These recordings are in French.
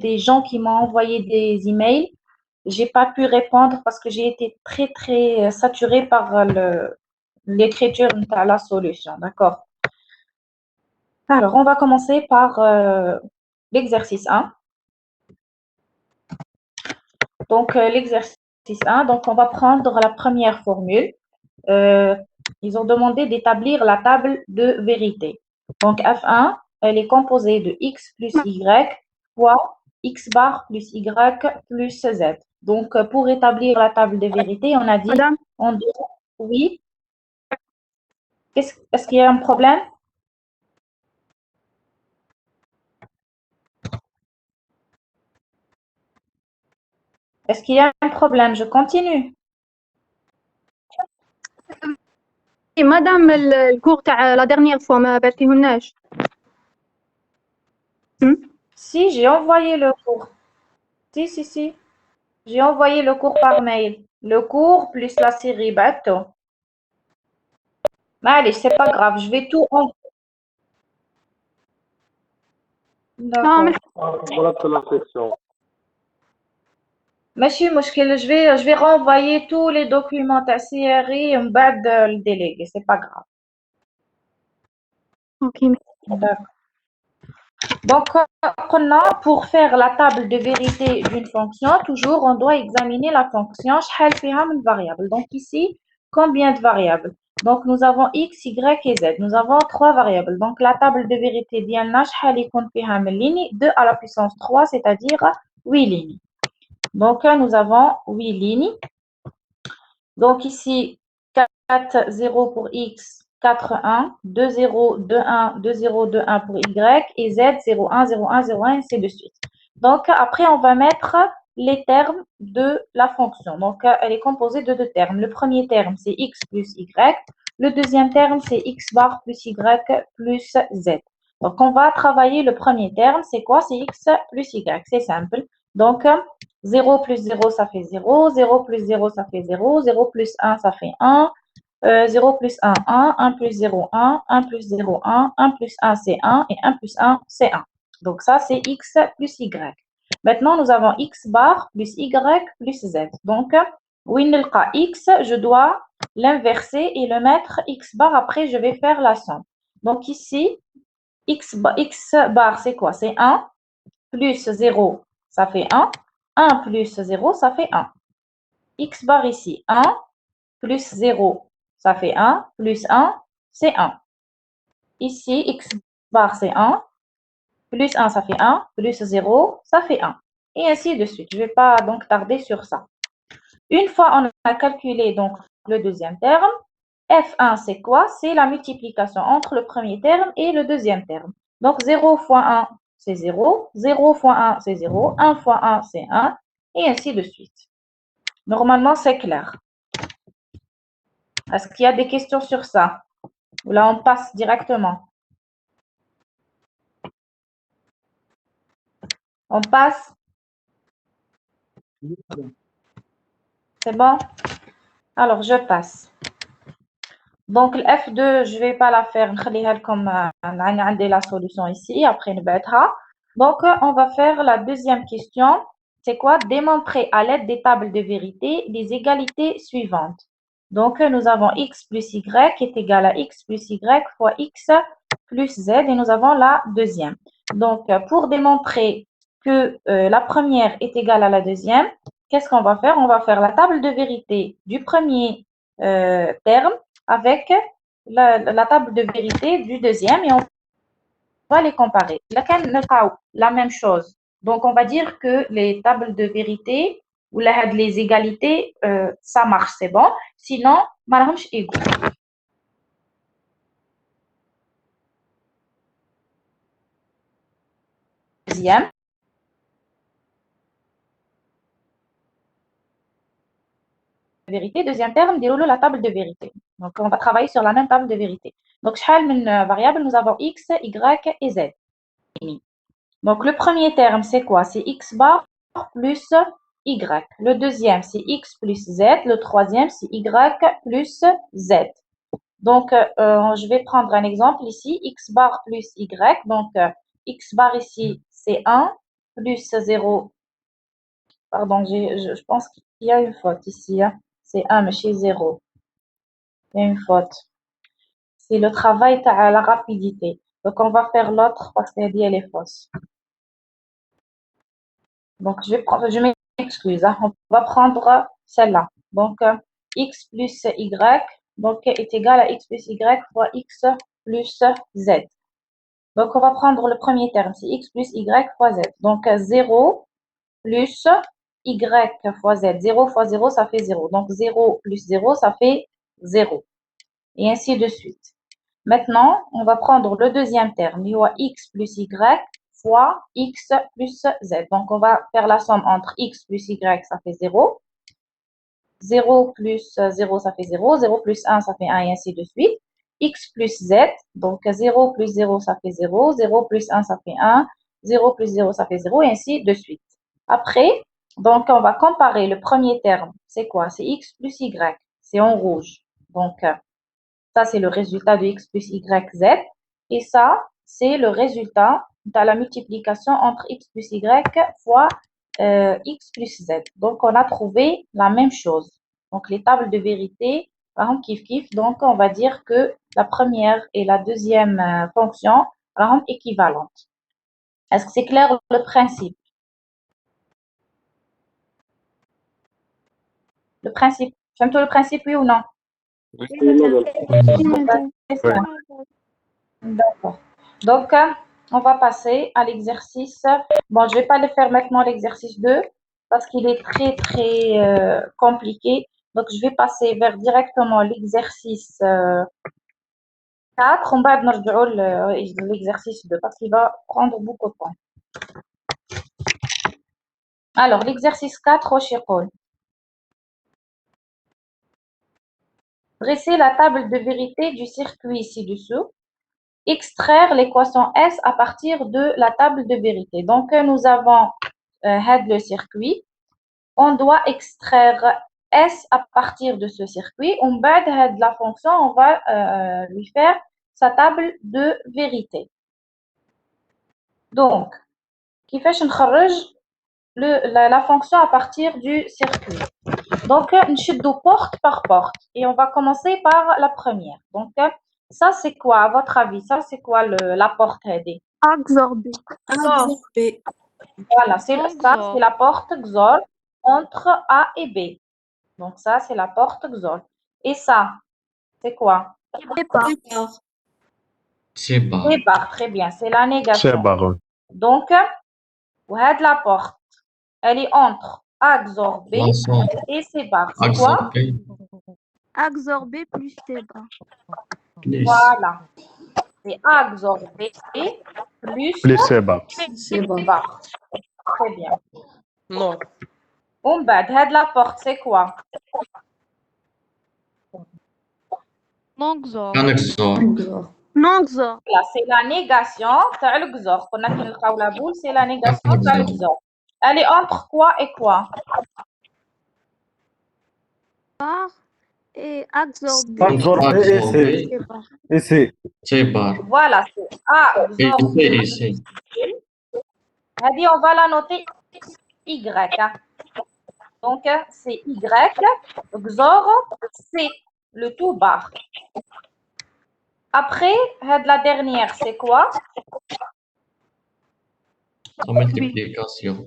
des gens qui m'ont envoyé des emails. J'ai pas pu répondre parce que j'ai été très saturée par l'écriture de la solution. D'accord. Alors, on va commencer par l'exercice 1. Donc, l'exercice 1, donc on va prendre la première formule. Euh, Ils ont demandé d'établir la table de vérité. Donc, F1, elle est composée de x plus y fois x bar plus y plus z. Donc, pour établir la table de vérité, on a dit, Madame, oui, est-ce qu'il y a un problème? Est-ce qu'il y a un problème? Je continue. madame الكور تاع لا dernière fois ما بعثتيهولناش. Si, j'ai envoyé le cours. Si. J'ai envoyé le cours par mail. Le cours plus la série bateau. Mais allez, c'est pas grave, je vais tout envoyer. اه D'accord. ضربت la section. ماشي مشكل, je vais renvoyer tous les documents à CRI et بعد le délégué, c'est pas grave. اوكي. D'accord. Donc, pour faire la table de vérité d'une fonction, toujours on doit examiner la fonction شحال فيها من variable. Donc ici, combien de variables? Donc nous avons x, y et z. Nous avons trois variables. Donc la table de vérité ديالنا شحال يكون فيها من lignes? 2 à la puissance 3, c'est-à-dire 8 lignes. Donc nous avons 8 lignes. Donc ici, 4, 0 pour x, 4, 1, 2, 0, 2, 1, 2, 0, 2, 1 pour y, et z, 0, 1, 0, 1, 0, 1, et ainsi de suite. Donc après, on va mettre les termes de la fonction. Donc elle est composée de deux termes. Le premier terme, c'est x plus y. Le deuxième terme, c'est x bar plus y plus z. Donc on va travailler le premier terme. C'est quoi? C'est x plus y. C'est simple. Donc 0 plus 0, ça fait 0. 0 plus 0, ça fait 0. 0 plus 1, ça fait 1. 0 plus 1, 1. 1 plus 0, 1. 1 plus 0, 1. 1 plus 1, c'est 1. Et 1 plus 1, c'est 1. Donc ça, c'est x plus y. Maintenant, nous avons x bar plus y plus z. Donc, winilqa x, je dois l'inverser et le mettre x bar. Après, je vais faire la somme. Donc ici, x bar, c'est quoi? C'est 1 plus 0, ça fait 1. 1 plus 0, ça fait 1. X bar ici, 1 plus 0, ça fait 1. Plus 1, c'est 1. Ici, x bar, c'est 1. Plus 1, ça fait 1. Plus 0, ça fait 1. Et ainsi de suite. Je ne vais pas donc tarder sur ça. Une fois on a calculé donc le deuxième terme, F1, c'est quoi? C'est la multiplication entre le premier terme et le deuxième terme. Donc 0 fois 1, c'est 0. 0 fois 1, c'est 0. 1 fois 1, c'est 1. Et ainsi de suite. Normalement, c'est clair. Est-ce qu'il y a des questions sur ça? Ou là, on passe directement. On passe? C'est bon? Alors, je passe. Donc, le F2, je ne vais pas la faire. Comme la solution ici. Après, nous va. Donc, on va faire la deuxième question. C'est quoi? Démontrer à l'aide des tables de vérité les égalités suivantes. Donc, nous avons x plus y est égal à x plus y fois x plus z. Et nous avons la deuxième. Donc, pour démontrer que la première est égale à la deuxième, qu'est-ce qu'on va faire? On va faire la table de vérité du premier terme avec la table de vérité du deuxième et on va les comparer. La même chose. Donc, on va dire que les tables de vérité ou les égalités, ça marche, c'est bon. Sinon, malheureusement, égaux. Deuxième. Vérité. Deuxième terme, déroule la table de vérité. Donc, on va travailler sur la même table de vérité. Donc, chaque variable, nous avons x, y et z. Donc, le premier terme, c'est quoi? C'est x bar plus y. Le deuxième, c'est x plus z. Le troisième, c'est y plus z. Donc, je vais prendre un exemple ici, x bar plus y. Donc, x bar ici, c'est 1. plus 0. Pardon, je pense qu'il y a une faute ici. Hein. C'est 1, mais chez 0. Il y a une faute. C'est le travail à la rapidité. Donc, on va faire l'autre parce qu'elle dit elle est fausse. Donc, je m'excuse. Hein. On va prendre celle-là. Donc, x plus y donc, est égal à x plus y fois x plus z. Donc, on va prendre le premier terme. C'est x plus y fois z. Donc, 0 plus y fois z. 0 fois 0, ça fait 0. Donc, 0 plus 0, ça fait 0. Et ainsi de suite. Maintenant, on va prendre le deuxième terme. Il y aura x plus y fois x plus z. Donc, on va faire la somme entre x plus y, ça fait 0. 0 plus 0, ça fait 0. 0 plus 1, ça fait 1 et ainsi de suite. X plus z, donc 0 plus 0, ça fait 0. 0 plus 1, ça fait 1. 0 plus 0, ça fait 0 et ainsi de suite. Après, donc on va comparer le premier terme. C'est quoi? C'est x plus y. C'est en rouge. Donc, ça, c'est le résultat de x plus y, z. Et ça, c'est le résultat de la multiplication entre x plus y fois x plus z. Donc, on a trouvé la même chose. Donc, les tables de vérité, kiff kiff. Donc, on va dire que la première et la deuxième fonction sont équivalentes. Est-ce que c'est clair le principe? Le principe. Fais-toi le principe, oui ou non? Oui, madame. Oui, madame. D'accord. Donc, on va passer à l'exercice. Bon, je ne vais pas le faire maintenant, l'exercice 2, parce qu'il est très, très compliqué. Donc, je vais passer vers directement l'exercice 4. On va l'exercice 2, parce qu'il va prendre beaucoup de temps. Alors, l'exercice 4, au Shirkol. Dresser la table de vérité du circuit ci-dessous. Extraire l'équation S à partir de la table de vérité. Donc, nous avons le circuit. On doit extraire S à partir de ce circuit. On va de la fonction, on va lui faire sa table de vérité. Donc, qui fait la fonction à partir du circuit. Donc, nous porte par porte. Et on va commencer par la première. Donc, ça, c'est quoi, à votre avis? Ça, c'est quoi la porte aidée? Absorbé. Absorbé. Voilà, c'est la porte XOR entre A et B. Donc, ça, c'est la porte XOR. Et ça, c'est quoi? Départ. Sépare, très bien. C'est la négation. Sépare. Donc, vous avez la porte. Elle est entre A XOR B et sépare. C'est quoi? Absorbé plus départ. Voilà. C'est A XOR B plus Plus sépare. sépare. Très bien. Non. On va de la porte, c'est quoi? Non XOR. Encore. Non XOR. Là, c'est la négation de le XOR. On a qu'il la boule, c'est la négation de le XOR. Elle est entre quoi et quoi? Et absorbé. Absorbé et C. Voilà, c'est A XOR B. On va la noter Y. Hein. Donc, c'est Y XOR C, le tout barre. Après, la dernière, c'est quoi? La multiplication.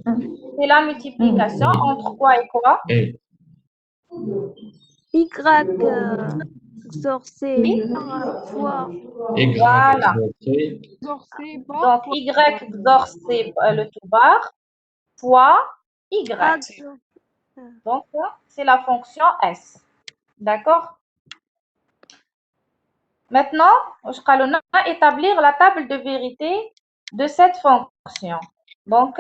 C'est la multiplication entre quoi et quoi? Et Y XOR C fois. Y Voilà. XOR C Donc, Y XOR C, le tout barre, fois Y. absorbé. Donc, c'est la fonction S. D'accord? Maintenant, je vais établir la table de vérité de cette fonction. Donc,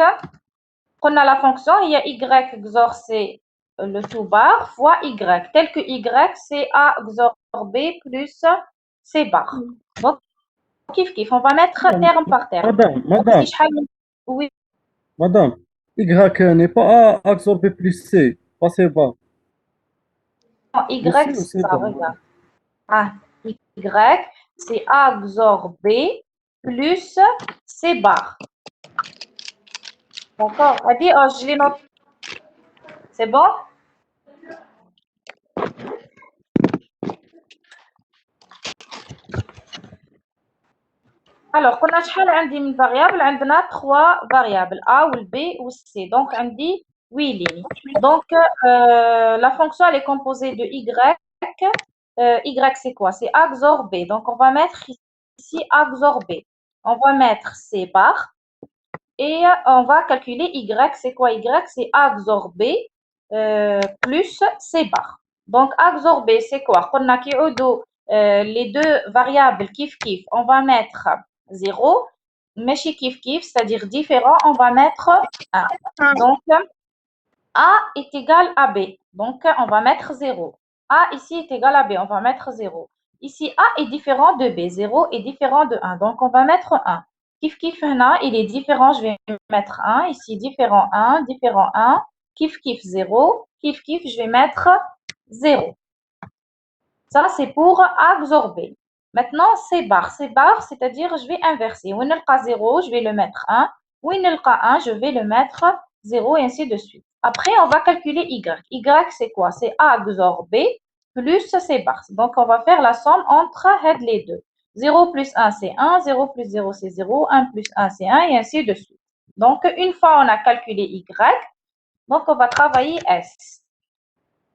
on a la fonction, il y a Y XOR C, le tout barre, fois Y. Tel que Y, c'est A XOR B plus C bar. Donc, kiff kiff, on va mettre terme par terme. Madame, Oui, madame, Y n'est pas A absorbé plus C, pas C bas. Y, Le C ou c'est C ça, bas? regarde. Ah, Y, c'est A XOR B plus C bar. D'accord. Adi, je les note. C'est bon? Alors, qu'on a شحال عندي من variables, عندنا 3 variables, A ou B ou C. Donc, عندي 8 lignes. Donc, la fonction, elle est composée de Y. Y, c'est quoi? C'est A XOR B. Donc, on va mettre ici A XOR B. On va mettre C bar. Et on va calculer Y. C'est quoi Y? C'est A XOR B plus C bar. Donc, A XOR B, c'est quoi? On a les deux variables kif kif. On va mettre 0. Mais chez kif kif, c'est-à-dire différent, on va mettre 1. Donc, A est égal à B. Donc, on va mettre 0. A ici est égal à B. On va mettre 0. Ici, A est différent de B. 0 est différent de 1. Donc, on va mettre 1. Kif kif, il est différent. Je vais mettre 1. Ici, différent 1, différent 1. Kif kif 0. Kif kif, je vais mettre 0. Ça, c'est pour A XOR B. Maintenant, C bar. C bar, c'est-à-dire, je vais inverser. Où il y a 0, je vais le mettre 1. Où il y a 1, je vais le mettre 0 et ainsi de suite. Après, on va calculer Y. Y, c'est quoi? C'est A XOR B plus C bar. Donc, on va faire la somme entre les deux. 0 plus 1, c'est 1. 0 plus 0, c'est 0. 1 plus 1, c'est 1 et ainsi de suite. Donc, une fois on a calculé Y, donc on va travailler S.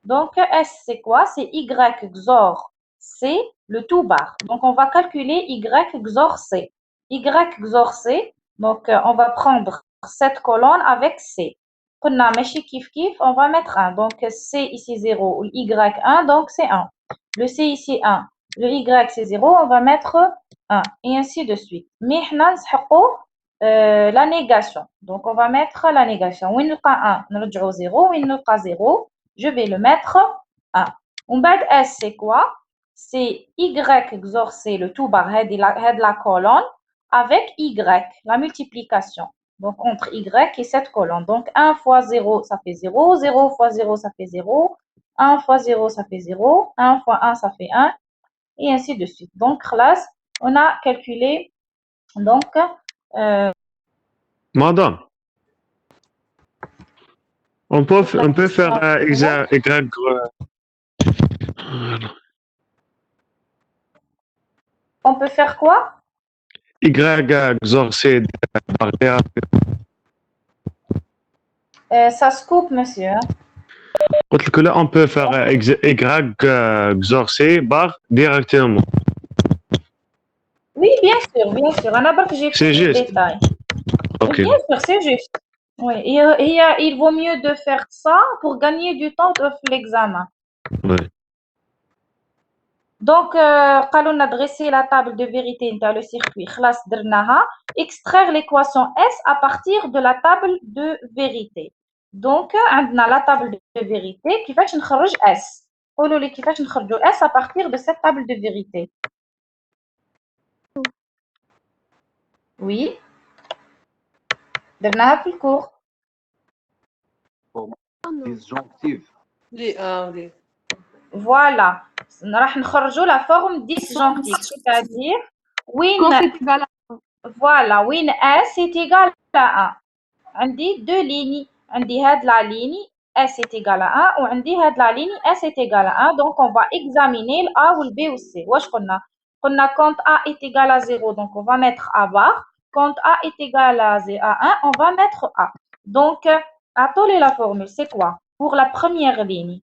Donc, S, c'est quoi? C'est Y XOR C, le tout bar. Donc, on va calculer Y XOR C. Y XOR C, donc on va prendre cette colonne avec C. On a kif kif, on va mettre 1. Donc, C ici 0, Y 1, donc c'est 1. Le C ici 1, le Y c'est 0, on va mettre 1. Et ainsi de suite. Mais la négation. Donc, on va mettre la négation. Où il y a 1, nous allons 0. Où il y a 0, je vais le mettre 1. On va S, c'est quoi? C'est Y XOR C, le tout bar, de la colonne, avec Y, la multiplication. Donc, entre Y et cette colonne. Donc, 1 fois 0, ça fait 0. 0 fois 0, ça fait 0. 1 fois 0, ça fait 0. 1 fois 1, ça fait 1. Et ainsi de suite. Donc, classe, on a calculé, donc, Madame, on peut faire Y. On peut faire quoi? Y XOR C par D. Ça se coupe, monsieur. قلت لك là on peut faire Y XOR C bar directement. Oui, bien sûr, bien sûr. On a pas que j'ai C'est plus de juste. détails. Ok. Bien sûr, c'est juste. Oui, il vaut mieux de faire ça pour gagner du temps de l'examen. Ouais. Donc, on a dressé la table de vérité dans le circuit. خلاص درناها. Extraire l'équation S à partir de la table de vérité. Donc, on a la table de vérité. كيفاش نخرج S? قولوا لي كيفاش نخرجوا S à partir de cette table de vérité. Oui. درناها في الكور. لي Voilà. راح نخرجوا la forme disjonctive, c'est-à-dire Quand وين c'est égal à voilà وين S est égal à 1. عندي deux lignes. عندي هاد la ligne S est égal à 1 وعندي هاد la ligne S est égal à 1. Donc on va examiner le A ou le B ou le C. واش قلنا؟ قلنا quand A est égal à 0, donc on va mettre A bar. Quand A est égal à 1, on va mettre A. Donc, attendez la formule, c'est quoi? Pour la première ligne.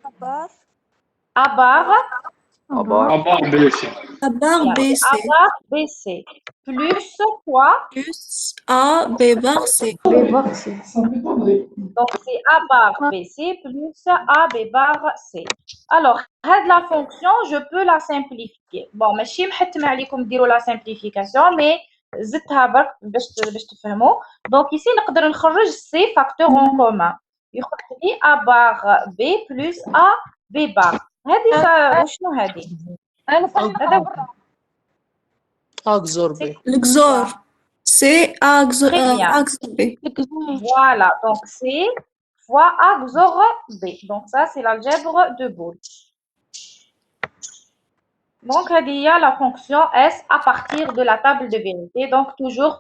A bar. À barre BC. A bar BC. Plus quoi? Plus A B bar C. Donc, c'est A bar BC plus A B bar C. Alors, la fonction, je peux la simplifier. Bon, ماشي محتمة عليكم ديروا la simplification, mais زدتها برك باش تفهموا. Donc, ici, نقدر نخرج C facteur en commun. يخرج لي A bar B plus A B bar. هذه وشنو هذه؟ هذا أكزور B. الXOR c'est A XOR Très bien. A XOR B. Voilà, donc C fois A XOR B. Donc ça, c'est l'algèbre de Boole. Donc, il y a la fonction S à partir de la table de vérité. Donc, toujours,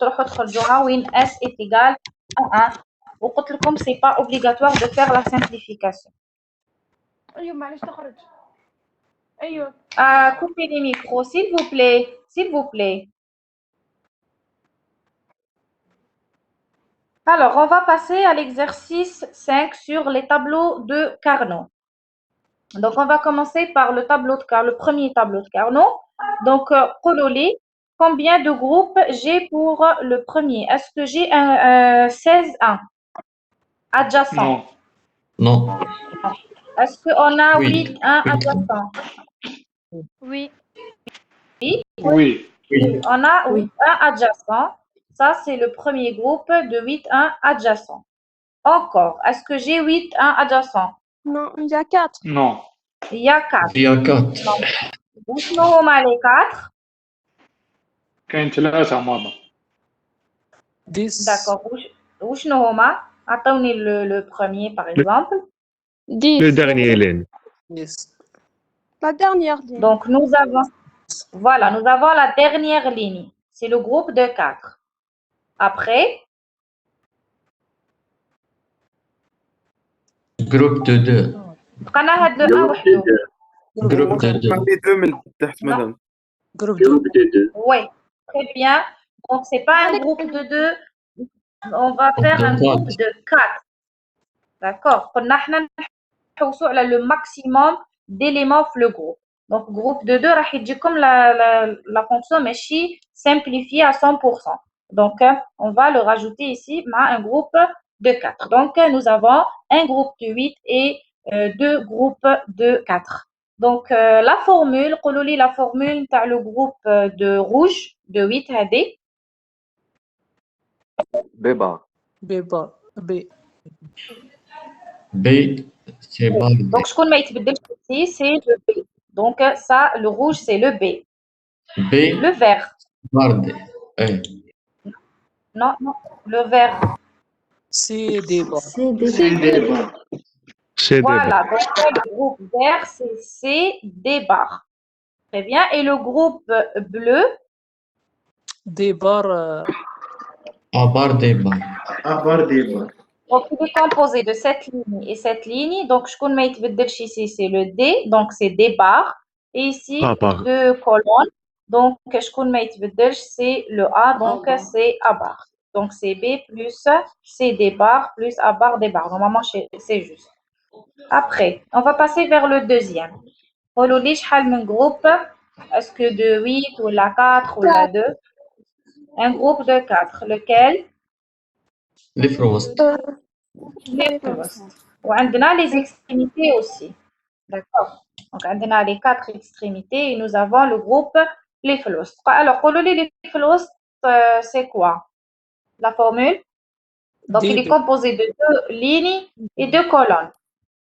S est égal à 1. Ce n'est pas obligatoire de faire la simplification. Coupez les micros, s'il vous plaît. S'il vous plaît. Alors, on va passer à l'exercice 5 sur les tableaux de Carnot. Donc, on va commencer par le premier tableau de Carnot. Donc, Kololi, combien de groupes j'ai pour le premier? Est-ce que j'ai un 16-1 adjacent? Non. Est-ce qu'on a Oui. 8-1 adjacent? Oui. Oui. On a 8-1 adjacent. Ça, c'est le premier groupe de 8-1 adjacent. Encore, est-ce que j'ai 8-1 adjacent? Non, il y a 4. Non. Il y a 4. Il y a 4. Où sont les 4? كاين 3 ماما. D'accord. Où sont Attendez le premier, par exemple. 10. Le dernier, Hélène. La dernière ligne. Donc, nous avons la dernière ligne. C'est le groupe de 4. Après, Groupe de 2. بقينا هاد le 1 وحده. Groupe de 2. Oui, très bien. Donc, c'est pas un groupe de 2. On va faire un groupe de 4. D'accord. قلنا احنا نحوسوا على le maximum d'éléments في le groupe. Donc, groupe de 2 راح يجيكم la fonction ماشي simplifiée à 100%. Donc, on va le rajouter ici مع un groupe de 4. Donc, nous avons un groupe de 8 et deux groupes de 4. Donc, la formule, la formule تاع le groupe de rouge de 8 هذه. بيبار B, c'est barre B. Donc, شكون ما يتبدلش ici, c'est le B. Donc, ça, le rouge, c'est le B. B, Le vert. barre D. Non, le vert. C'est des Voilà, donc le groupe vert, c'est C, des barres. Très bien. Et le groupe bleu? A barre D barre. Donc, il est composé de cette ligne et cette ligne. Donc, je connais ici, c'est le D, donc c'est des barres. Et ici, deux colonnes. Donc, je connais c'est le A, donc c'est A barre. Donc, c'est B plus C des barres plus A barre des barres. Normalement, c'est juste. Après, on va passer vers le deuxième. Un groupe, est-ce que de 8 ou la 4 ou la 2? Un groupe de 4. Lequel? Les frost. Les frost. On a les extrémités aussi. D'accord. Donc, on a les 4 extrémités et nous avons le groupe les frost. Alors, les frost, c'est quoi? La formule? Donc, il est composé de 2 lignes et 2 colonnes.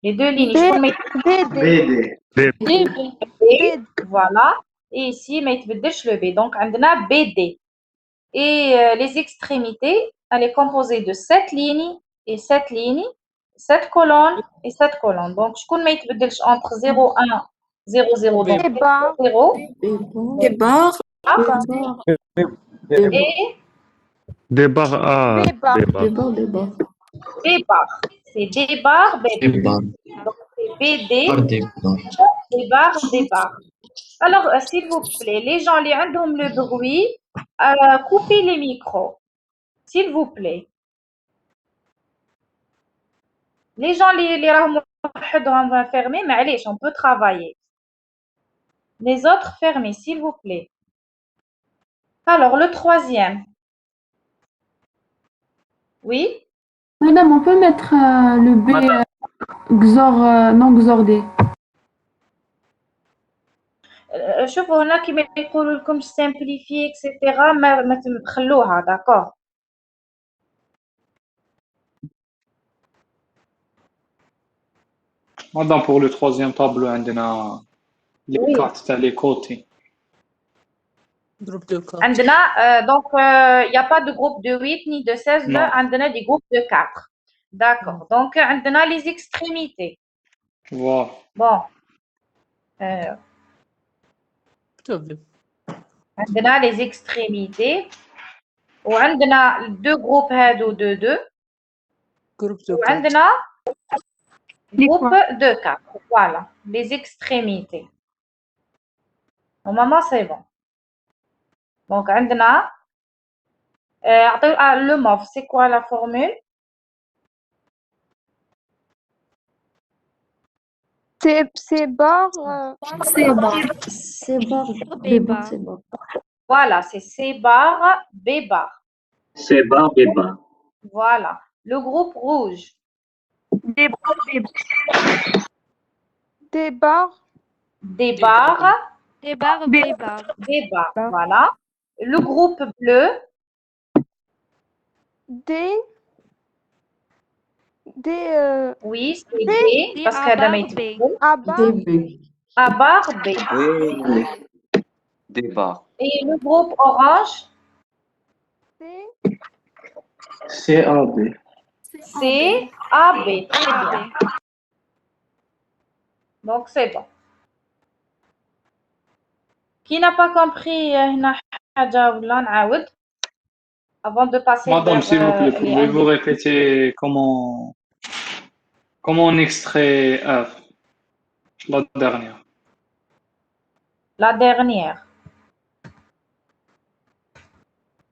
Les 2 lignes, je peux mettre B, voilà. Et ici, mettre le B. Donc, on a BD. Et les extrémités, elle est composée de 7 lignes et 7 lignes, 7 colonnes et 7 colonnes. Donc, je peux mettre entre 0, 1, 0, 0, donc 0. Des barres. Et des barres A. des barres. C'est des barres, Des BD. barres. Donc, c'est BD, Barre des barres. des barres, des barres. Alors, s'il vous plaît, les gens, les ont le bruit, coupez les micros. S'il vous plaît. Les gens, les راهم وحدهم fermés, mais allez, on peut travailler. Les autres fermés, s'il vous plaît. Alors, le troisième. Oui? Madame, on peut mettre le B non XOR-D. شوفوا هنا كيما يقولوا لكم simplifier etc. ما تخلوها d'accord. Madame, pour le troisième tableau, on a les cartes à les côtés. Donc, il n'y a pas de groupe de 8 ni de 16, on a des groupes de 4. D'accord. Donc, on a les extrémités. Voilà. Bon. عندنا les extrémités وعندنا deux groupes هادو de 2 وعندنا groupe de 4. Voilà, les extrémités. Normalement, c'est bon. Donc, عندنا le mauve, c'est quoi la formule? C'est barre. C'est bon. C'est bar. B bar. C'est bar. Voilà, c'est C bar, B bar. C'est bar, B bar. Voilà. Le groupe rouge. Des barres. Des barres. Des barres, B barres. des barres. Voilà. Le groupe bleu. Oui, c'est D, parce qu'elle a mis A barre. A barre, B. Oui. Des bars. Et le groupe orange. C'est A, B. C, A, B. Très bien. Donc, c'est bon. Qui n'a pas compris هنا حاجة ولا نعاود avant de passer Madame, vers s'il vous plaît, les pouvez-vous répéter comment on extrait F, la dernière? La dernière.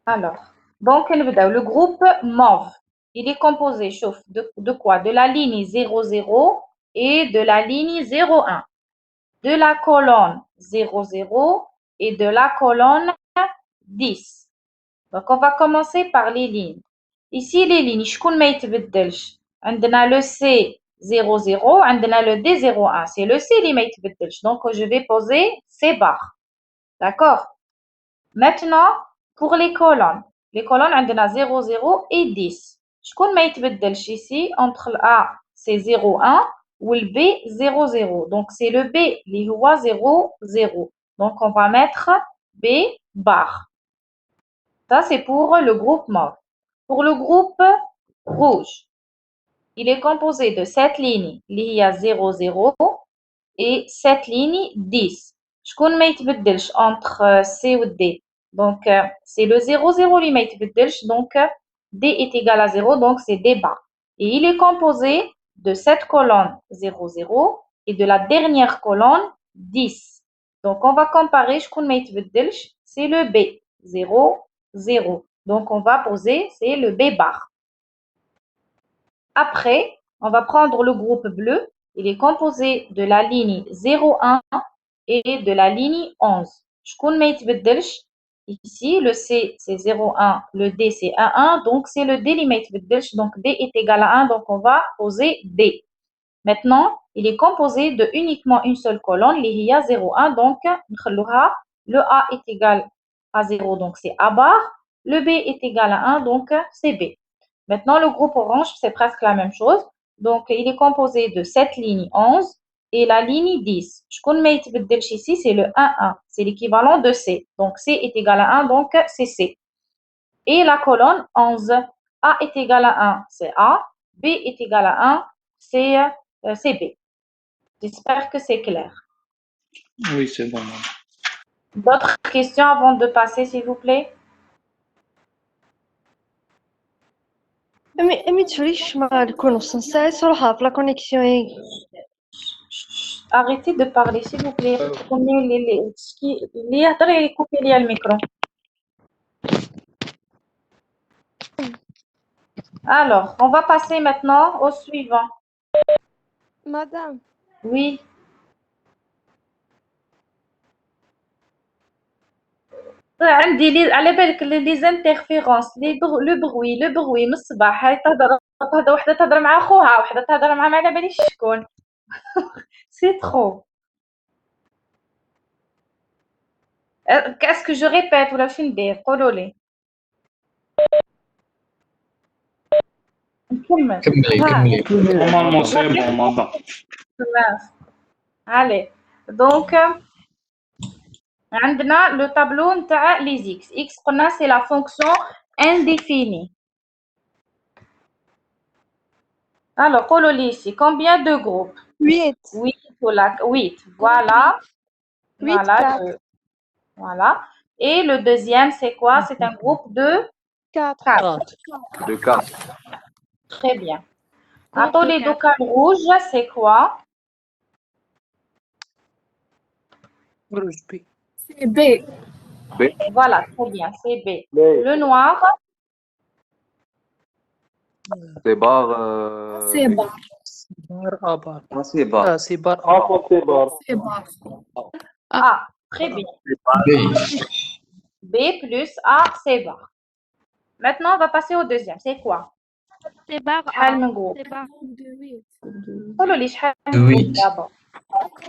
Alors, donc le groupe mauve, il est composé chauffe, de quoi? De la ligne 0, 0 et de la ligne 0, 1. De la colonne 0, 0 et de la colonne 10. Donc, on va commencer par les lignes. Ici, les lignes, شكون ما يتبدلش. عندنا le C 0, 0, عندنا le D 0, 1. C'est le C اللي ما يتبدلش. Donc, je vais poser C barres. D'accord? Maintenant, pour les colonnes عندنا 0, 0 et 10. شكون ما يتبدلش ici entre le A c'est 0, 1 ou le B 0, 0. Donc, c'est le B اللي هو 0, 0. Donc, on va mettre B barre. Ça, c'est pour le groupe mauve. Pour le groupe rouge, il est composé de 7 lignes. Il y a 0, 0 et 7 lignes 10. شكون ما يتبدلش entre C ou D. Donc, c'est le 0, 0 اللي ما يتبدلش. Donc, D est égal à 0. Donc, c'est D bar. Et il est composé de 7 colonnes 0, 0 et de la dernière colonne 10. Donc, on va comparer. شكون ما يتبدلش. C'est le B. 0, 0. Donc, on va poser, c'est le B bar. Après, on va prendre le groupe bleu. Il est composé de la ligne 0, 1 et de la ligne 11. شكون ما يتبدلش. Ici, le C, c'est 0, 1. Le D, c'est 1, 1. Donc, c'est le D اللي ما يتبدلش. Donc, D est égal à 1. Donc, on va poser D. Maintenant, il est composé de uniquement une seule colonne. اللي هي 0, 1. Donc, نخلوها. Le A est égal à 0. Donc, c'est A bar. Le B est égal à 1. Donc, c'est B. Maintenant, le groupe orange, c'est presque la même chose. Donc, il est composé de 7 lignes 11 et la ligne 10. شكون ما يتبدلش ici, c'est le 1, 1. C'est l'équivalent de C. Donc, C est égal à 1, donc c'est C. Et la colonne 11. A est égal à 1, c'est A. B est égal à 1, c'est B. J'espère que c'est clair. Oui, c'est bon. D'autres questions avant de passer, s'il vous plaît? Mais tu riches mal, ça صراحة la connexion est... Arrêtez de parler, s'il vous plaît. Coupez le micro. Alors, on va passer maintenant au suivant. Madame. Oui. عندي على بالك لي انترفيرونس لو بروي من الصباح هاي تهضر وحده تهضر مع خوها وحده تهضر مع ما على باليش شكون سي ترو كاسكو جو ريبيت ولا واش ندير قولوا لي نكمل كملي Normalement, c'est bon, madame. Allez, donc عندنا le tableau نتاع les x. X قلنا c'est la fonction indéfinie. Alors, قولوا لي ici, combien de groupes? 8. 8, 8, voilà. 8, Voilà, 4. Voilà. Et le deuxième, c'est quoi? C'est un groupe de 4. 4. De 4. Très bien. Groupe de Atolé quatre. docal rouge, c'est quoi? C'est B. B. Voilà, très bien, c'est B. Le noir, C'est bar. C'est B. bar. Ah, c'est bar. C'est bar. C'est bar. A. Très bien. B. B plus A, c'est bar. Maintenant, on va passer au deuxième. C'est quoi? C'est barre شحال A. من groupe? C'est barre. قولوا لي شحال من Oui. groupe d'abord.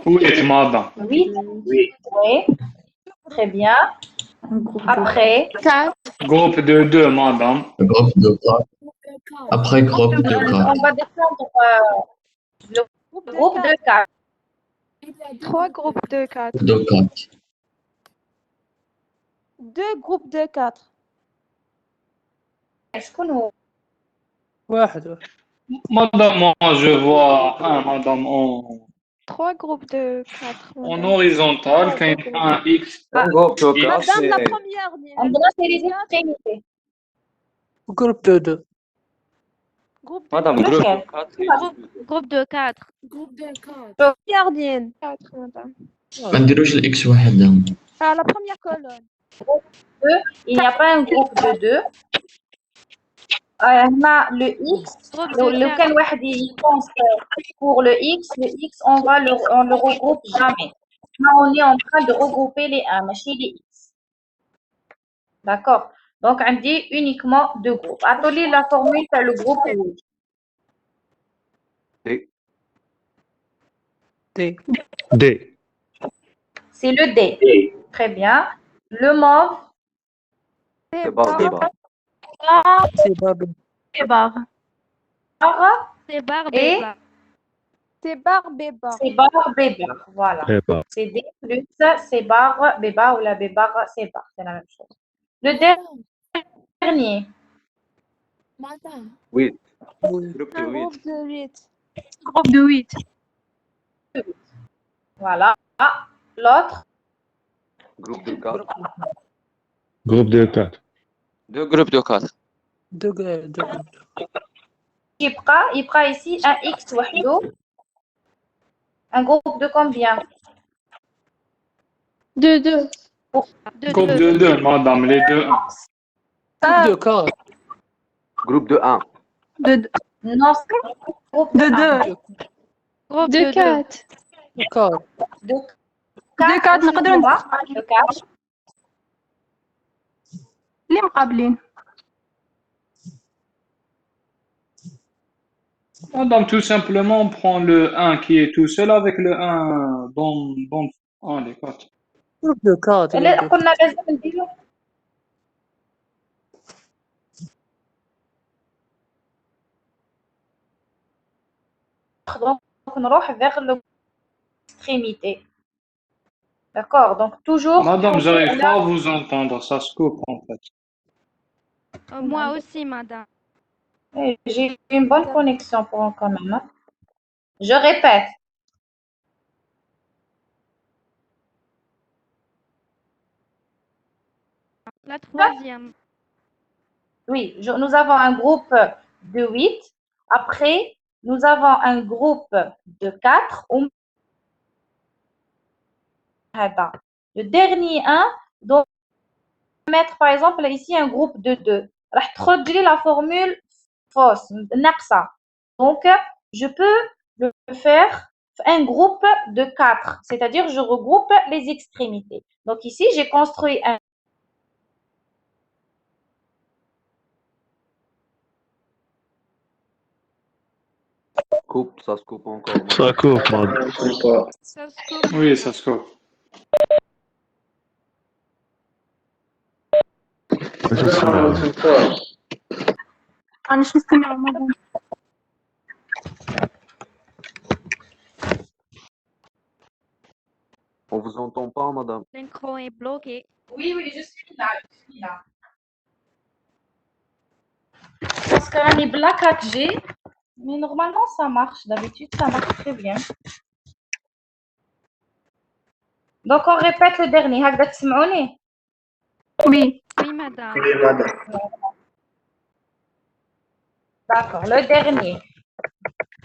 Oui, madame. 8. Oui. Très bien. Après, 4. Groupe de 2, madame. Groupe de 4. Après groupe de 4. on va descendre le groupe de 4. 3 groupes de 4. De 4. 2 groupes de 4. شكون هو؟ Madame, moi, je vois un, madame, 3 groupes de 4. en horizontal, quand il y a un X. Un groupe de 4, Madame, la c'est. première ligne. عندنا c'est les extrémités. Groupe de Madame, groupe Lequel? de 4, c'est. Groupe de 4. Groupe de 4. première ligne. 4, madame. ما نديروش الاكس وحدهم. Ah, la première colonne. Il n'y a pas un groupe de 2. هنا le X, Groupe de لو 4. كان واحد pense pour le X, on le regroupe jamais. Là, on est en train de regrouper les 1, ماشي les X. D'accord? Donc, on dit uniquement deux groupes. Attendez la formule pour le groupe rouge. D. D. C'est le D. Très bien. Le mauve, C'est bar, B, bar. C'est bar. c'est C'est barre B. Et barre. C'est barre B bar. c'est bar, B bar. Voilà. Eh ben. C'est D plus c'est bar, B bar ou la B bar, c'est bar. C'est la même chose. Le dernier, Madame. 8. Groupe de Un 8. groupe de 8. Groupe de 8. voilà. L'autre, Groupe de 4. Groupe de 4. 2 groupes de 4. il prend ici un X وحده. Un groupe de combien? 2, 2. De Groupe 2. de 2, madame, les deux 1. Groupe de 1. Non, c'est groupe De un. 2. Groupe De de 2. 4. De De 4 نقدروا de 4. اللي مقابلين. Madame, tout simplement, on prend le 1 qui est tout seul avec le 1 dans les 4. لا، قلنا لازم نديرو donc نروح vers l'extrémité. D'accord, donc toujours. Madame, j'arrive pas à vous entendre, ça se coupe en fait. Moi aussi, madame. J'ai une bonne connexion pour quand même. Hein. Je répète. La troisième. Oui, nous avons un groupe de 8. Après, nous avons un groupe de 4. Le dernier 1, donc, mettre par exemple ici un groupe de 2. راح تخرج la formule fausse, ناقصة. Donc, je peux le faire un groupe de 4, c'est-à-dire je regroupe les extrémités. Donc ici, j'ai construit un Coupe, ça se coupe encore. Ça coupe, madame. Ça se coupe. Oui, ça se coupe. أنا شو نستمع مدام. On vous entend pas, madame. L'écran est bloqué. Oui, je suis là. Parce qu'on est black 4G, mais normalement ça marche. D'habitude, ça marche très bien. Donc, on répète le dernier. هكذا تسمعوني؟ Oui. Oui, madame. D'accord, le dernier.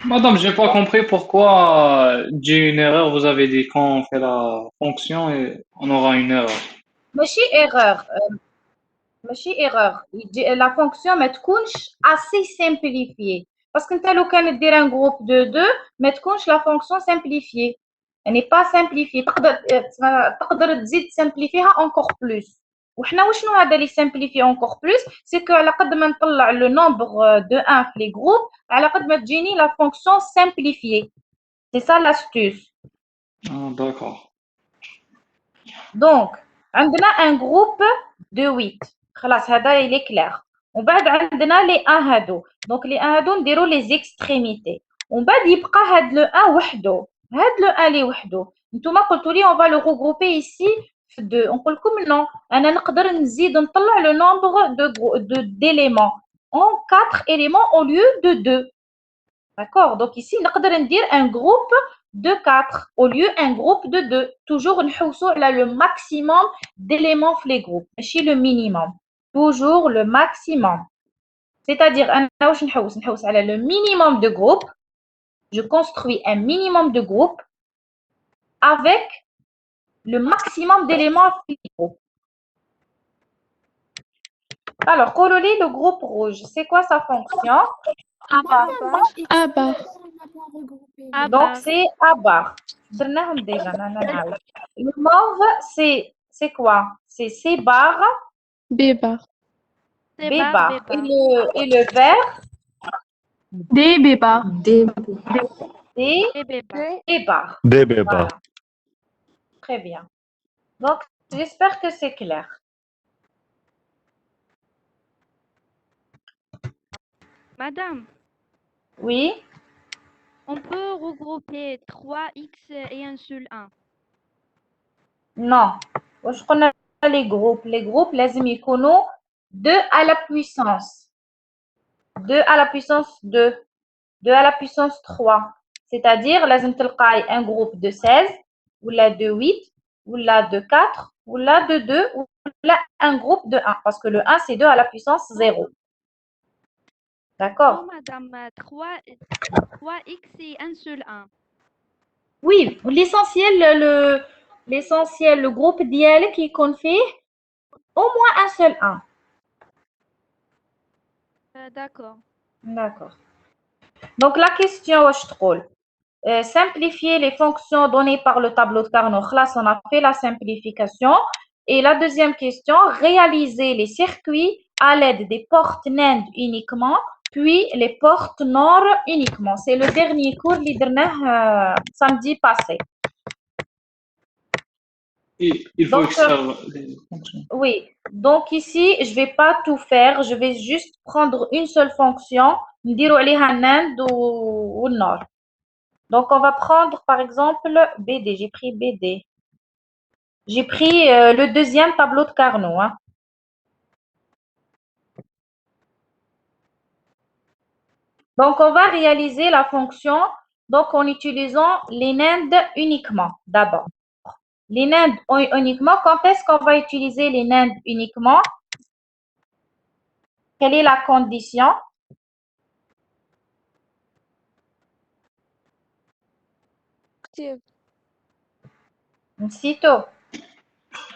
Madame, j'ai pas compris pourquoi j'ai une erreur. Vous avez dit quand on fait la fonction et on aura une erreur. ماشي erreur. ماشي erreur. La fonction ما تكونش assez simplifiée. Parce que انت لو كان دير un groupe de 2 ما تكونش la fonction simplifiée. Elle n'est pas simplifiée. تقدر تزيد simplifier encore plus. وحنا وشنو هذا اللي simplifier encore plus؟ c'est que على قد ما نطلع le nombre de 1 في les groupes على قد ما تجيني la fonction simplifiée. C'est ça l'astuce. Ah, d'accord. Donc, عندنا un groupe de 8. خلاص هذا il est clair. ومن بعد عندنا les 1 هادو. Donc les 1 هادو نديرو les extrémités. ومن بعد يبقى هاد le 1 وحده. هاد le 1 اللي وحده. نتوما قلتوا لي on va le regrouper ici في 2. نقول لكم non. انا نقدر نزيد نطلع le nombre d'éléments en 4 éléments au lieu de 2. D'accord? Donc ici نقدر ندير un groupe de 4 au lieu un groupe de 2. Toujours نحوسوا على le maximum d'éléments في les groupes, ماشي le minimum. Toujours le maximum. C'est-à-dire أنا واش نحوس على le minimum de groupes. Je construis un minimum de groupes avec le maximum d'éléments في les groupes. Alors, قولوا لي le groupe rouge, c'est quoi sa fonction? Ah bah. Donc c'est A bar. درناهم déjà, نعاود. Le mauve c'est quoi? C'est C bar, B bar. B bar. Et le vert, D, B bar. D, E bar. DB Voilà. bar. Très bien. Donc j'espère que c'est clair. Madame, Oui? on peut regrouper 3x et un seul 1. Non. واش قلنا les groupes? Les groupes لازم يكونوا 2 à la puissance. 2 à la puissance 2. 2 à la puissance 3. C'est-à-dire لازم تلقاي un groupe de 16 ولا de 8 ولا de 4 ولا de 2 ولا un groupe de 1 parce que le 1 c'est 2 à la puissance 0. D'accord? Non, madame, 3x et un seul 1. Oui, l'essentiel le groupe ديالك يكون فيه au moins un seul 1. D'accord. D'accord. Donc la question واش تقول simplifier les fonctions données par le tableau de Carnot. Là, on a fait la simplification. Et la deuxième question, réaliser les circuits à l'aide des portes NAND uniquement, puis les portes NOR uniquement. C'est le dernier cours اللي درناه samedi passé. Il faut Donc, extraire les fonctions. oui, donc ici, je ne vais pas tout faire. Je vais juste prendre une seule fonction, نديرو عليها NAND ou NOR. Donc, on va prendre par exemple BD. J'ai pris BD. J'ai pris le deuxième tableau de Carnot. Hein. Donc, on va réaliser la fonction donc, en utilisant les NAND uniquement d'abord. Les NAND uniquement, quand est-ce qu'on va utiliser les NAND uniquement? Quelle est la condition? Sitôt.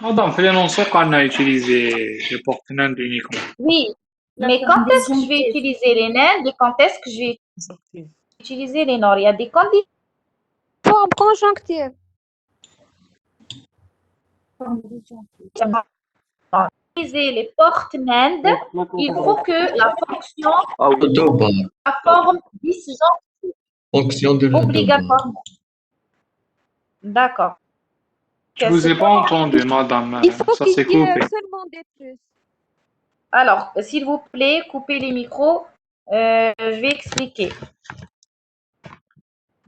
Madame, fais l'annoncer qu'on a utilisé les portes NAND uniquement. Oui, mais quand est-ce que je vais utiliser les NAND et quand est-ce que je vais utiliser les NOR? Il y a des conditions. Forme conjonctive. Utiliser les portes NAND, il faut que la fonction Deux la forme disjonctive Fonction de la obligatoirement. D'accord. Je vous ai pas entendu, madame. Il faut Ça qu'il s'est y ait coupé. seulement des plus. Alors, s'il vous plaît, coupez les micros. Je vais expliquer.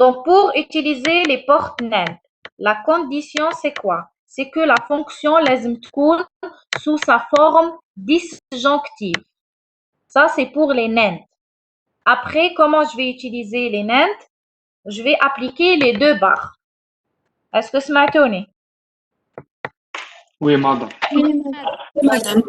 Donc, pour utiliser les portes NAND, la condition, c'est quoi? C'est que la fonction لازم تكون sous sa forme disjonctive. Ça, c'est pour les NAND. Après, comment je vais utiliser les NAND? Je vais appliquer les deux barres. Est-ce que سمعتوني? Oui, madame. Madame.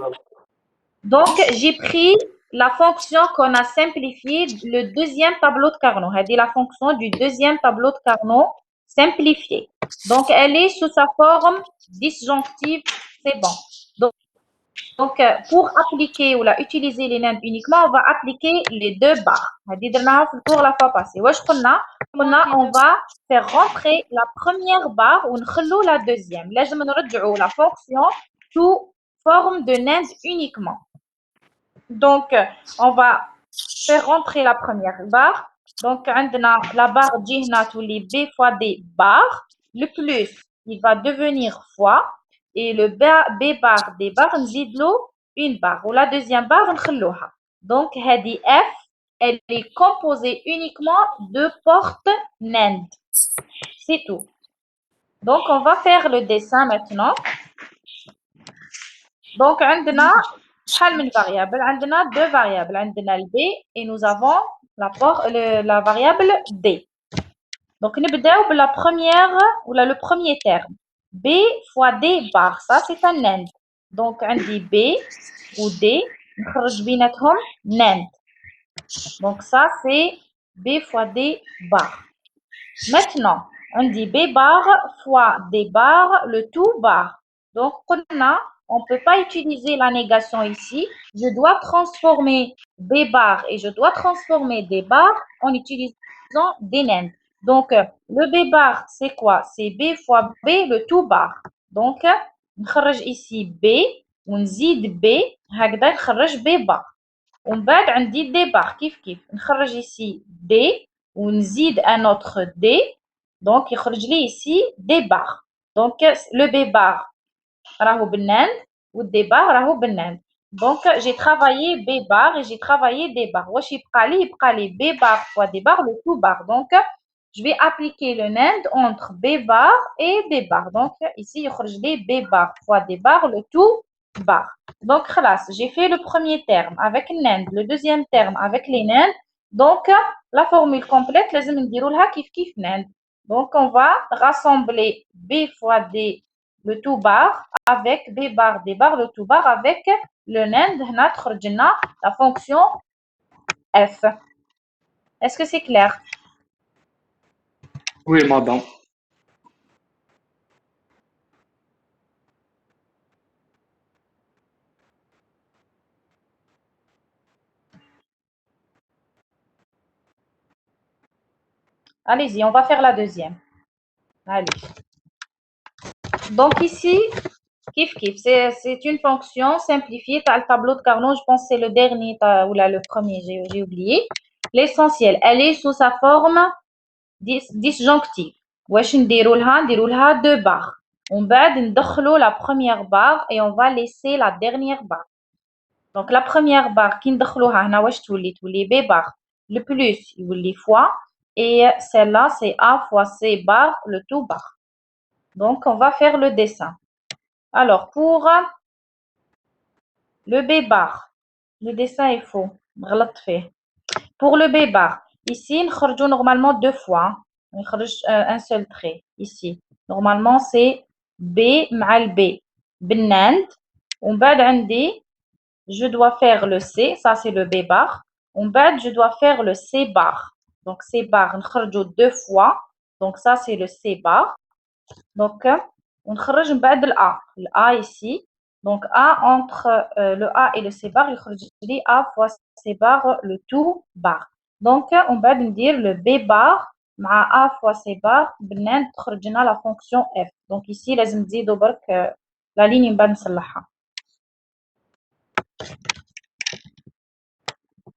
Donc, j'ai pris la fonction qu'on a simplifiée, le deuxième tableau de Carnot. Elle dit la fonction du deuxième tableau de Carnot simplifié. Donc, elle est sous sa forme disjonctive, c'est bon. Donc, pour appliquer ou utiliser les nains uniquement, on va appliquer les deux barres. Pour la fois passée. On va faire rentrer la première barre ou la deuxième. Là, je me la fonction sous forme de nains uniquement. Donc, on va faire rentrer la première barre. Donc, la barre les B fois D barres. Le plus, il va devenir fois. Et le B bar des barres, une barre. Ou la deuxième barre, donc, F, elle est composée uniquement de portes NAND. C'est tout. Donc, on va faire le dessin maintenant. Donc, on a variable. On a deux variables. On a le B et nous avons la variable D. Donc, nous commençons la première ou le premier terme. B fois D bar. Ça, c'est un NAND. Donc, on dit B ou D. Nous NAND. Donc, ça, c'est B fois D bar. Maintenant, on dit B bar fois D bar, le tout bar. Donc, on ne peut pas utiliser la négation ici. Je dois transformer B bar et je dois transformer D bar en utilisant des NAND. Donc, le B bar, c'est quoi? C'est B fois B, le tout bar. Donc, on خرج ici B, on zid B, هكذا نخرج B bar. ومن بعد عندي D bar, كيف نخرج ici D, ونزيد un autre D, donc يخرج لي ici D bar. Donc, le B bar راهو بالناند والD bar راهو بالناند. Donc, j'ai travaillé B bar et j'ai travaillé D bar. واش يبقى لي B bar fois D bar, le tout bar. Donc, je vais appliquer le NAND entre B bar et D bar. Donc, ici, يخرج لي B bar fois D bar, le tout bar. Donc, j'ai fait le premier terme avec NAND, le deuxième terme avec les NAND. Donc, la formule complète, لازم نديرولها كيف NAND. Donc, on va rassembler B fois D, le tout bar, avec B bar, D bar, le tout bar, avec le NAND, la fonction F. Est-ce que c'est clair? Oui, madame. Allez-y, on va faire la deuxième. Allez. Donc ici, c'est une fonction simplifiée. Tu as le tableau de Carnot, je pense que c'est le dernier, ou là, le premier, j'ai oublié. L'essentiel, elle est sous sa forme disjonctive. واش نديرولها deux barres. On va ندخلو la première barre et on va laisser la dernière barre. Donc la première barre qui ندخلوها هنا واش تولي B barre. Le plus يولي fois et celle-là c'est A fois C barre, le tout barre. Donc on va faire le dessin. Alors pour le B bar, le dessin est faux. Pour le B bar, ici نخرجوا normalement deux fois. On un seul trait ici. Normalement, c'est B مع le B. بالناند. ومن بعد عندي, je dois faire le C. Ça, c'est le B bar. ومن بعد, je dois faire le C bar. Donc, C bar, نخرجوا deux fois. Donc, ça, c'est le C bar. Donc, on نخرج من بعد le A. Le A ici. Donc, A entre le A et le C bar, il y a A fois C bar, le tout bar. Donc, on va dire le B bar, مع A fois C bar, بنان تخرجنا la fonction F. Donc, ici, لازم نزيدو برك la ligne نبان نصلحها.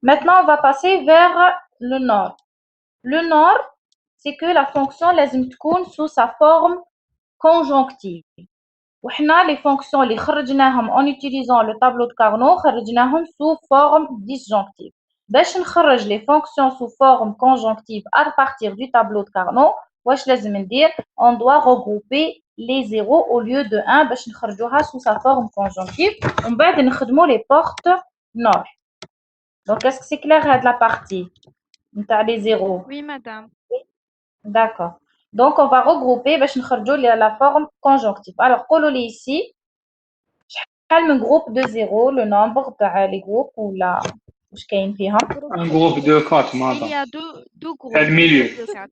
Maintenant, on va passer vers le nord. Le nord, c'est que la fonction لازم تكون sous sa forme conjonctive. وحنا les fonctions اللي خرجناهم en utilisant le tableau de Carnot خرجناهم sous forme disjonctive. باش نخرج les fonctions sous forme conjonctive à partir du tableau de Carnot, واش لازم ندير? On doit regrouper les zéros au lieu de 1 باش نخرجوها sous sa forme conjonctive. ومن بعد نخدموا les portes nord. Donc est-ce que c'est clair هاد la partie نتاع les zéros? Oui, madame. D'accord. Donc, on va regrouper باش نخرجوا la forme conjonctive. Alors, قولوا لي ici, شحال من groupe de 0 le nombre تاع les groupes ولا واش كاين فيهم؟ Un groupe de 4, Il madame. y a deux groupes. Le milieu. De quatre.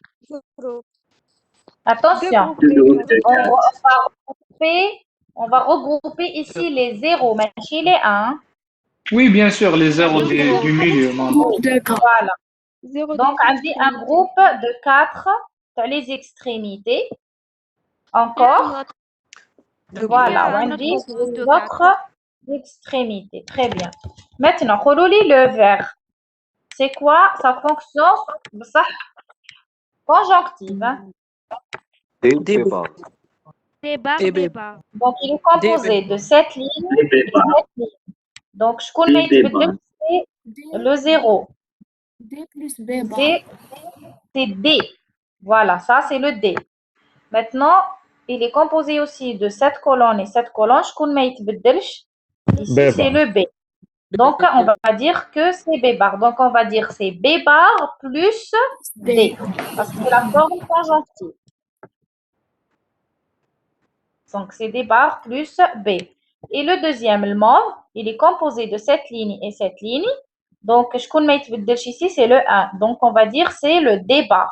Attention, on va regrouper ici les 0 ماشي les 1. Oui, bien sûr, les zéros du milieu, madame. Voilà. Zéro Donc des عندي un groupe de 4 dans les extrémités. Encore. Voilà, un Wendy, autre groupe de votre extrémité. Très bien. Maintenant, Khoulouli, le vert. C'est quoi sa fonction conjonctive? Hein? D bar. Des barres. Donc, il est composé de 7 lignes et 7 lignes. Donc, je connais le 0. D plus B bar. C'est D. Voilà, ça, c'est le D. Maintenant, il est composé aussi de 7 colonnes et 7 colonnes. Je connais ici, c'est le B. Donc, on va dire que c'est B bar. Donc, on va dire c'est B bar plus D. Parce que c'est la forme conjonctive. Donc, c'est D bar plus B. Et le deuxième, le mauve, il est composé de 7 lignes et 7 lignes. Donc, je connais ici, c'est le 1. Donc, on va dire c'est le D bar.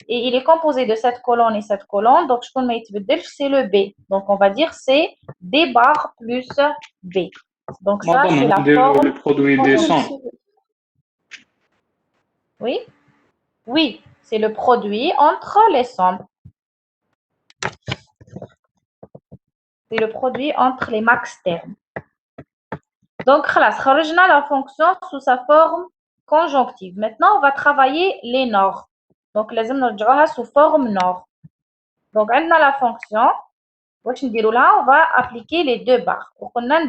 Et il est composé de 7 colonnes et 7 colonnes. Donc, je connais c'est le B. Donc, on va dire c'est D bar plus B. Donc, ça, Madame, c'est la le forme. produit des sons. Oui? Oui, c'est le produit entre les sommes. C'est le produit entre les max termes. Donc, خرجنا la fonction sous sa forme conjonctive. Maintenant, on va travailler les nords. Donc, لازم نرجعوها sous forme nord. Donc, on a la fonction. On va appliquer les deux barres. On a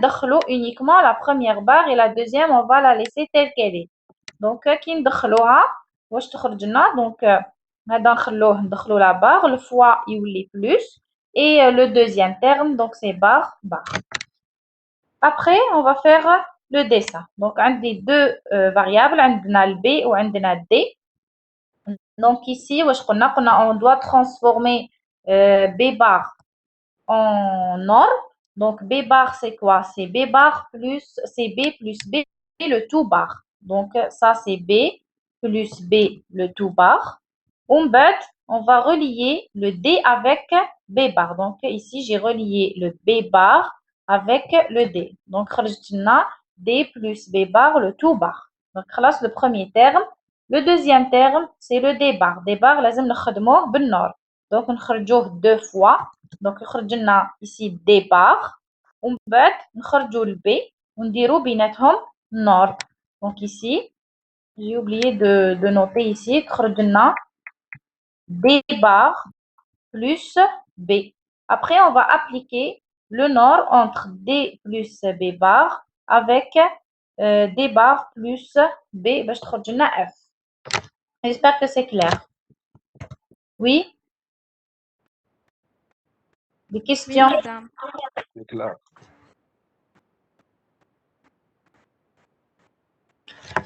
uniquement la première barre et la deuxième, on va la laisser telle qu'elle est. Donc, qui ندخلوها واش تخرج لنا donc هذا ندخلو la barre, le fois يولي plus et le deuxième terme donc c'est barre barre. Après, on va faire le dessin. Donc, on a deux variables, on a le B ou on a le D. Donc, ici, on doit transformer B bar en or. Donc, B bar, c'est quoi? C'est B bar plus, c'est B plus B, le tout bar. Donc, ça, c'est B plus B, le tout bar. On va relier le D avec B bar. Donc, ici, j'ai relié le B bar avec le D. Donc, D plus B bar, le tout bar. Donc, le premier terme. Le deuxième terme, c'est le D bar. D bar, لازم نخدموه بالنور. Donc, نخرجوه deux fois. Donc, خرجنا ici D bar. ومن بعد نخرجوا le B ونديروا بيناتهم نور. Donc, ici, j'ai oublié de noter ici, خرجنا D bar plus B. Après, on va appliquer le nord entre D plus B bar avec D bar plus B. باش تخرج لنا F. J'espère que c'est clair. Oui? Des questions? Oui, madame. C'est clair.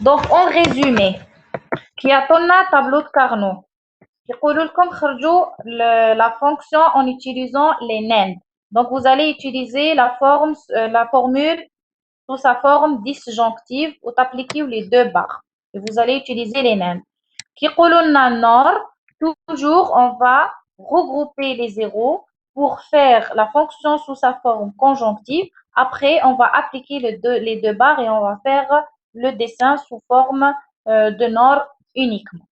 Donc, en résumé, كيعطونا tableau de Carnot. يقولوا لكم خرجوا la fonction en utilisant les NAND. Donc, vous allez utiliser la formule sous sa forme disjonctive ou t'appliquez les deux barres. Et vous allez utiliser les NAND. كيقولوا لنا NOR, toujours on va regrouper les zéros pour faire la fonction sous sa forme conjonctive. Après, on va appliquer les deux barres et on va faire le dessin sous forme de NOR uniquement.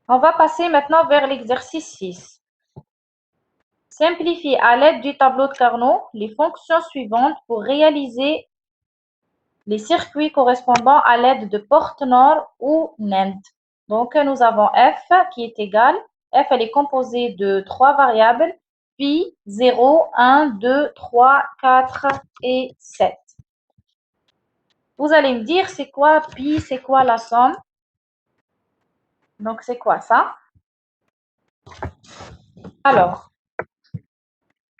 On va passer maintenant vers l'exercice 6. Simplifiez à l'aide du tableau de Carnot les fonctions suivantes pour réaliser les circuits correspondant à l'aide de porte NOR ou NAND. Donc, nous avons F qui est égal. F, elle est composée de 3 variables, pi, 0, 1, 2, 3, 4 et 7. Vous allez me dire, c'est quoi pi, c'est quoi la somme? Donc, c'est quoi ça? Alors,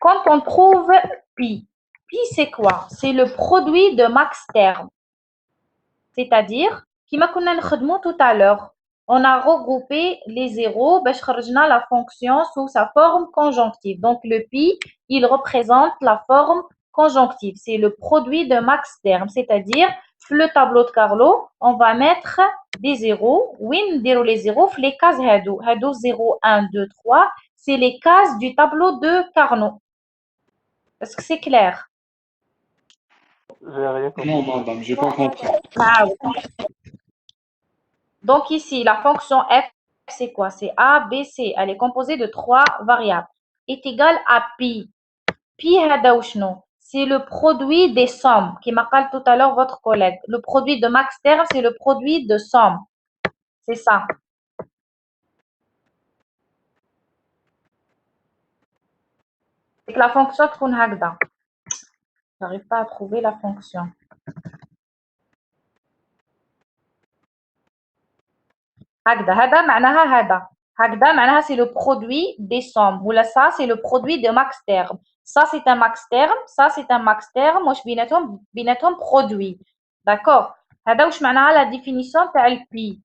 quand on trouve pi, pi c'est quoi? C'est le produit de max terme. C'est-à-dire, qui m'a connu tout à l'heure, on a regroupé les zéros, باش خرجنا la fonction sous sa forme conjonctive. Donc le pi, il représente la forme conjonctive. C'est le produit de max terme, c'est-à-dire le tableau de Carnot, on va mettre des zéros. Oui, نديرو les zéros les cases هادو 0, 1, 2, 3, c'est les cases du tableau de Carnot. Est-ce que c'est clair? J'ai rien compris. Non, madame, j'ai pas compris. Ah, oui. Donc ici, la fonction f, c'est quoi? C'est a, b, c. Elle est composée de 3 variables. Est égale à pi. Pi هذا وشنو? C'est le produit des sommes, qui m'a parlé tout à l'heure votre collègue. Le produit de max terme, c'est le produit de somme. C'est ça. C'est que la fonction تكون هكذا. J'arrive pas à trouver la fonction. هكذا هذا معناها هذا. هكذا معناها c'est le produit des sommes. Ou là ça c'est le produit de max terme. Ça c'est un max terme, ça c'est un max terme. واش بيناتهم produit. D'accord. هذا واش معناها la définition تاع البي.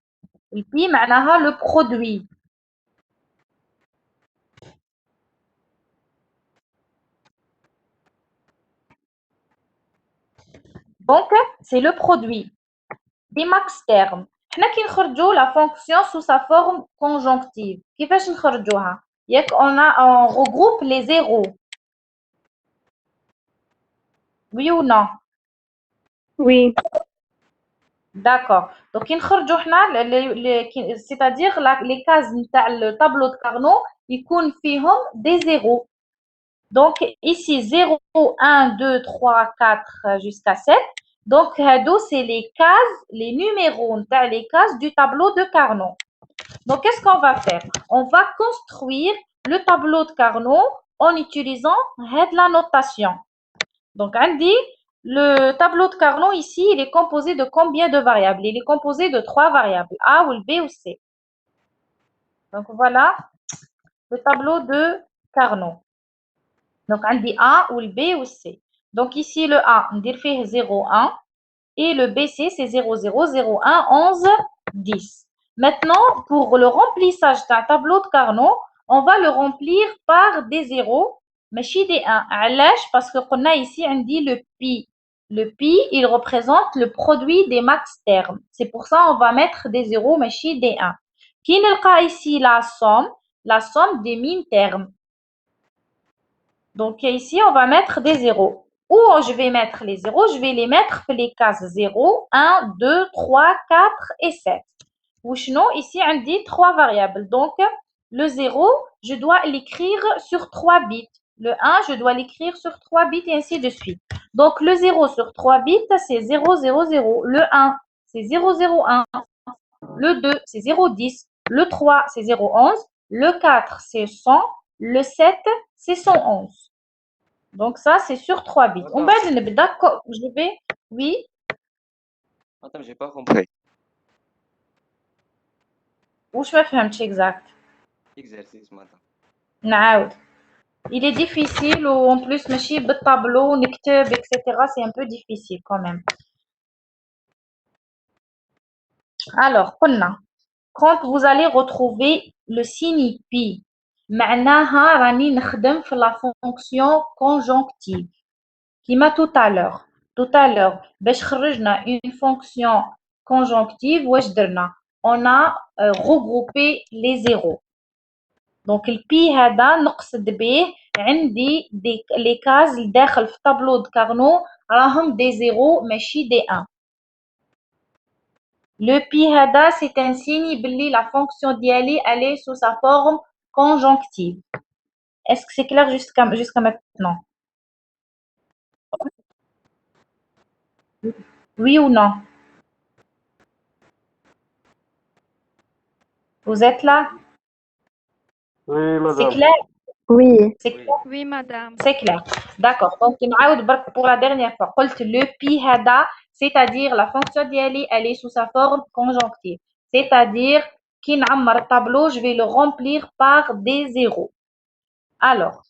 البي معناها le produit. Donc c'est le produit des max terme. حنا كي نخرجوا la fonction sous sa forme conjonctive. كيفاش نخرجوها؟ ياك on regroupe les zéros. Oui ou non? Oui. D'accord. Donc كي نخرجوا حنا c'est-à-dire les cases نتاع le tableau de Carnot يكون فيهم des zéros. Donc ici 0, 1, 2, 3, 4 jusqu'à 7. Donc هادو c'est les cases, les numéros نتاع les cases du tableau de Carnot. Donc qu'est-ce qu'on va faire? On va construire le tableau de Carnot en utilisant la notation. Donc on dit le tableau de Carnot ici, il est composé de combien de variables? Il est composé de 3 variables, A ou B ou C. Donc voilà le tableau de Carnot. Donc on dit A ou le B ou C. Donc ici le A, on dit 0, 1 et le BC c'est 0, 0, 0, 1, 11, 10. Maintenant, pour le remplissage d'un tableau de Carnot, on va le remplir par des zéros, mais chez des 1. علاش? Parce qu'on a ici, on dit le pi. Le pi, il représente le produit des max termes. C'est pour ça on va mettre des zéros, mais chez des 1. Qui نلقى ici la somme des min termes. Donc ici, on va mettre des zéros. Où je vais mettre les zéros? Je vais les mettre pour les cases 0, 1, 2, 3, 4 et 7. Sinon, ici, on dit 3 variables. Donc, le 0, je dois l'écrire sur 3 bits. Le 1, je dois l'écrire sur 3 bits et ainsi de suite. Donc, le 0 sur 3 bits, c'est 0, 0, 0. Le 1, c'est 0, 0, 1. Le 2, c'est 0, 10. Le 3, c'est 0, 11. Le 4, c'est 100. Le 7, c'est 111. Donc ça, c'est sur 3 bits. On va d'accord. Je vais. Oui. Attends, j'ai pas compris. Où je me fais exact. Exercice, madame. نعاود. Il est difficile ou en plus ماشي بالطابلو نكتب etc. C'est un peu difficile quand même. Alors, قلنا quand vous allez retrouver le signe pi, معناها راني نخدم في la fonction conjonctive. كيما tout à l'heure. Tout à l'heure, باش خرجنا une fonction conjonctive, واش درنا? On a regroupé les zéros. Donc le pi هذا نقصد به عندي les cases اللي داخل في tableau de Carnot راهم des zéros ماشي des 1. Le pi هذا c'est un signe باللي la fonction ديالي elle est sous sa forme conjonctive. Est-ce que c'est clair jusqu'à maintenant? Oui ou non? Vous êtes là? Oui, C'est madame. clair? Oui. C'est clair? Oui, madame. C'est clair. D'accord. Donc, pour la dernière fois, le pi هذا, c'est-à-dire la fonction d'IALI, elle est sous sa forme conjonctive. C'est-à-dire, qui نعمر tableau, je vais le remplir par des zéros. Alors,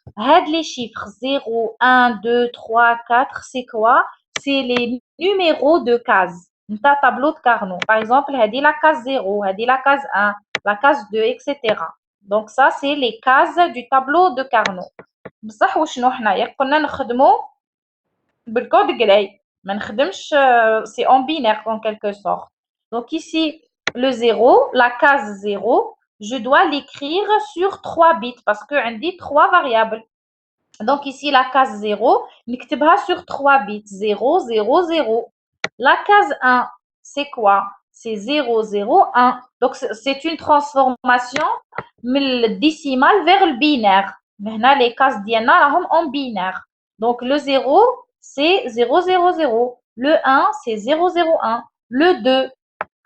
les chiffres 0, 1, 2, 3, 4, c'est quoi? C'est les numéros de cases. نتاع tableau de Carnot. Par exemple, هذه la case 0, هذه la case 1, la case 2, etc. Donc ça, c'est les cases du tableau de Carnot. بصح وشنو حنايا قلنا نخدمو بالكود جراي ما نخدمش c'est en binaire en quelque sorte. Donc ici, le 0, la case 0, je dois l'écrire sur 3 bits parce que on dit 3 variables. Donc ici, la case 0, نكتبها sur 3 bits. 0, 0, 0. La case 1, c'est quoi? C'est 0, 0, 1. Donc c'est une transformation du décimal vers le binaire. Maintenant, les cases ديالنا راهم en binaire. Donc le 0, c'est 0, 0, 0. Le 1, c'est 0, 0, 1. Le 2,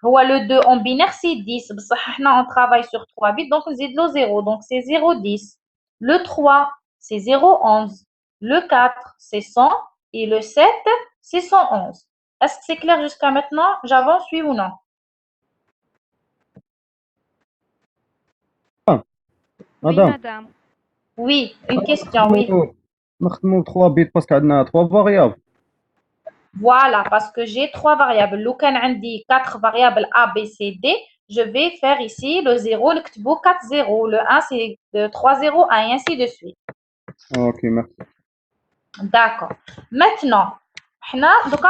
le 2 en binaire, c'est 10. بصح احنا on travaille sur 3 bits, donc نزيد له 0. Donc c'est 0, 10. Le 3, c'est 0, 11. Le 4, c'est 100. Et le 7, c'est 111. Est-ce que c'est clair jusqu'à maintenant? J'avance, oui ou non? Oui, مدام madame. Oui, une question, oui. نخدموا 3 بيت باسكو عندنا 3 فاريابل. Voilà, parce que j'ai 3 variables. لو كان عندي 4 variables A, B, C, D, je vais faire ici le 0, نكتبو 4, 0. Le 1, c'est 3, 0, 1, et ainsi de suite. Ok, merci. D'accord. Maintenant, donc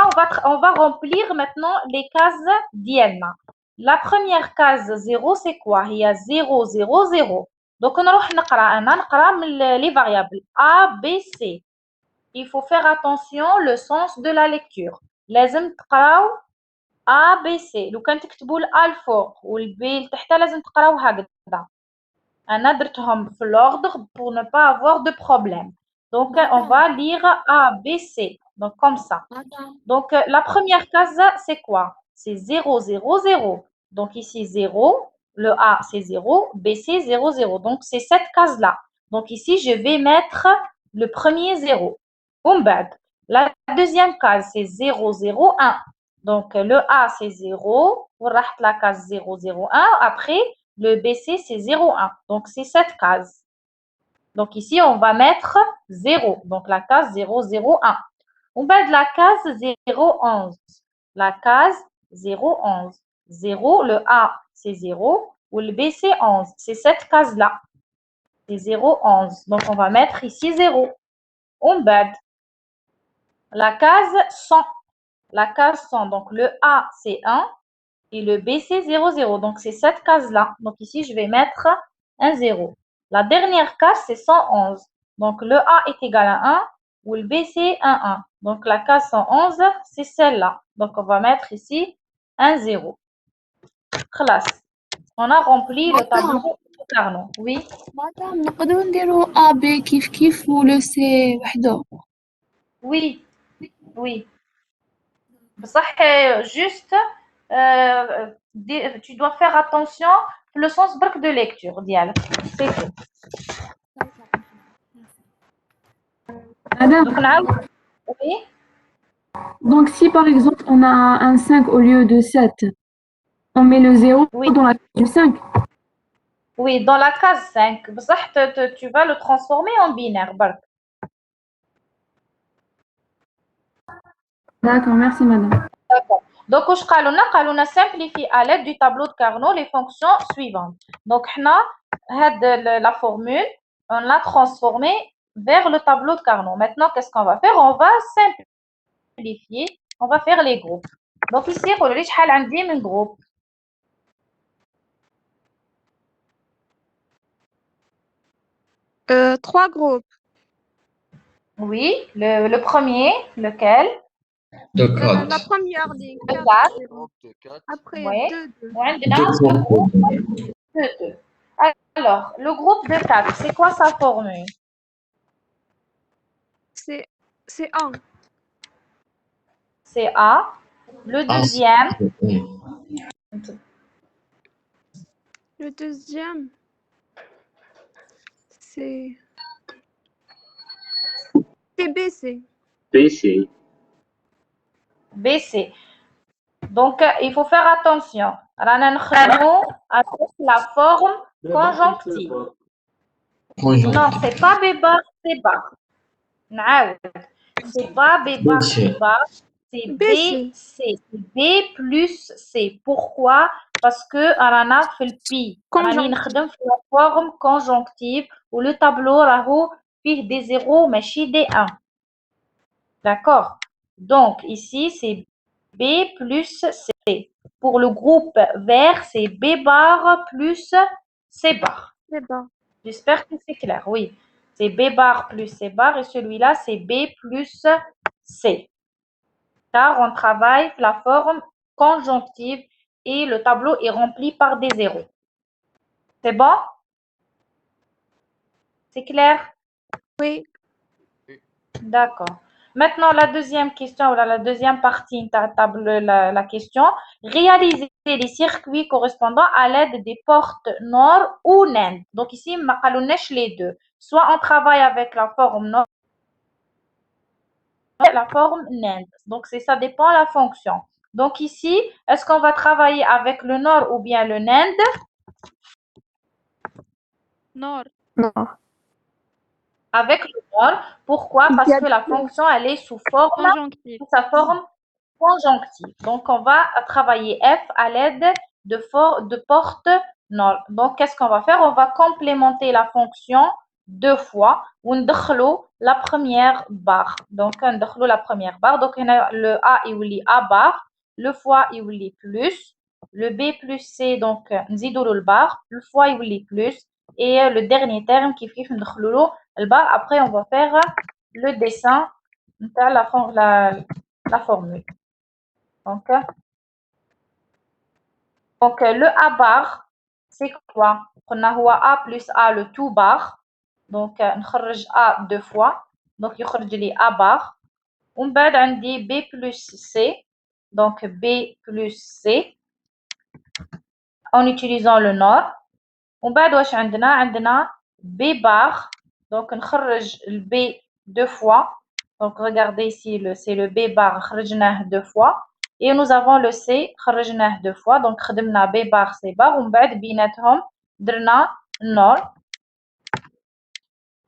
on va remplir maintenant les cases ديالنا. La première case 0, c'est quoi? Il y a 0, 0, 0. Donc, on va نقرا les variables A, B, C. Il faut faire attention le sens de la lecture. لازم تقراو A, B, C. لو كان تكتبوا الA الفوق والB لتحت لازم تقراو هكذا. أنا درتهم في l'ordre pour ne pas avoir de problème. Donc, on va lire A, B, C. Donc, comme ça. Donc, la première case, c'est quoi? C'est 0, 0, 0. Donc, ici, 0. Le A, c'est 0. B, C, 0, 0. Donc, c'est cette case-là. Donc, ici, je vais mettre le premier 0. La deuxième case, c'est 0, 0, 1. Donc, le A, c'est 0. La case 0, 0, 1. Après, le BC, c'est 0, 1. Donc, c'est cette case. Donc, ici, on va mettre 0. Donc, la case 0, 0, 1. On va de la case 0, 11. La case 0, 11. 0, le A, c'est 0. Ou le B, c'est 11. C'est cette case-là. C'est 0, 11. Donc, on va mettre ici 0. On bad. La case 100. La case 100. Donc, le A, c'est 1. Et le B, c'est 0, 0. Donc, c'est cette case-là. Donc, ici, je vais mettre un 0. La dernière case, c'est 111. Donc, le A est égal à 1 ou le B, c'est 1, 1. Donc, la case 111, c'est celle-là. Donc, on va mettre ici un 0. Classe. On a rempli le tableau de Carnot. Oui. مدام نقدروا نديروا A B كيف ولا C وحده. Oui. Oui. بصح juste tu dois faire attention le sens برك de lecture ديالك. C'est tout. Madame, Donc, نعاود. Oui. donc si par exemple on a un 5 au lieu de 7, on met le 0 Oui. dans la case du 5. Oui, dans la case 5. بصح tu vas le transformer en binaire برك. D'accord, merci madame. D'accord. Donc, واش قالوا لنا simplifier à l'aide du tableau de Carnot les fonctions suivantes. Donc, حنا la formule, on l'a transformée vers le tableau de Carnot. Maintenant, qu'est-ce qu'on va faire? On va simplifier. On va faire les groupes. Donc, ici, قولوا لي شحال عندي من groupe. Trois groupes. Oui, le premier, lequel? De La 4. première ligne, Le 4. 4. Après, Oui. 2. وعندنا De le groupe de 2. Alors, le groupe de 4, c'est quoi sa formule? C'est 1. C'est A. Le deuxième, Le deuxième, c'est BC. BC. Donc, il faut faire attention. رانا نخدموا avec la forme conjonctive. Non, c'est pas B bar, c'est bar. نعاود. C'est pas B bar, BC. c'est bar. C'est BC. BC. B plus C. Pourquoi? Parce que رانا في البي راني نخدم في la forme conjonctive où le tableau راهو فيه des zéros ماشي des 1. D'accord? Donc ici c'est B plus C. Pour le groupe vert, c'est B bar plus C bar. C'est bon. J'espère que c'est clair, oui. C'est B bar plus C bar et celui-là, c'est B plus C. Car on travaille la forme conjonctive et le tableau est rempli par des zéros. C'est bon? C'est clair? Oui. D'accord. Maintenant, la deuxième question, la deuxième partie de la table, la question. Réaliser les circuits correspondant à l'aide des portes NOR ou NAND. Donc ici, on les deux. Soit on travaille avec la forme NOR, la forme NAND. Donc ça dépend de la fonction. Donc ici, est-ce qu'on va travailler avec le NOR ou bien le NAND? Nord. Non. Avec le NOR. Pourquoi? Parce que la fonction, elle est sous sa forme conjonctive. Donc, on va travailler F à l'aide de porte NOR. Donc, qu'est-ce qu'on va faire? On va complémenter la fonction deux fois. On déclare la première barre. Donc, on déclare la première barre. Donc, le A, il est A bar. Le fois, il est plus. Le B plus C, donc, nzidou le bar. Le fois, il est plus. Et le dernier terme qui fait le bar. Après, on va faire le dessin de la formule. Donc, le A bar, c'est quoi? On a A plus A, le tout bar. Donc, on خرج A deux fois. Donc, يخرج لي A bar. ومن بعد عندي B plus C. Donc, B plus C. En utilisant le NOR. ومن بعد واش عندنا B bar. Donc, نخرج le B deux fois. Donc, regardez ici, c'est le B bar, خرجناه deux fois. Et nous avons le C, خرجناه deux fois. Donc, خدمنا B bar, C bar. ومن بعد بيناتهم درنا NOR.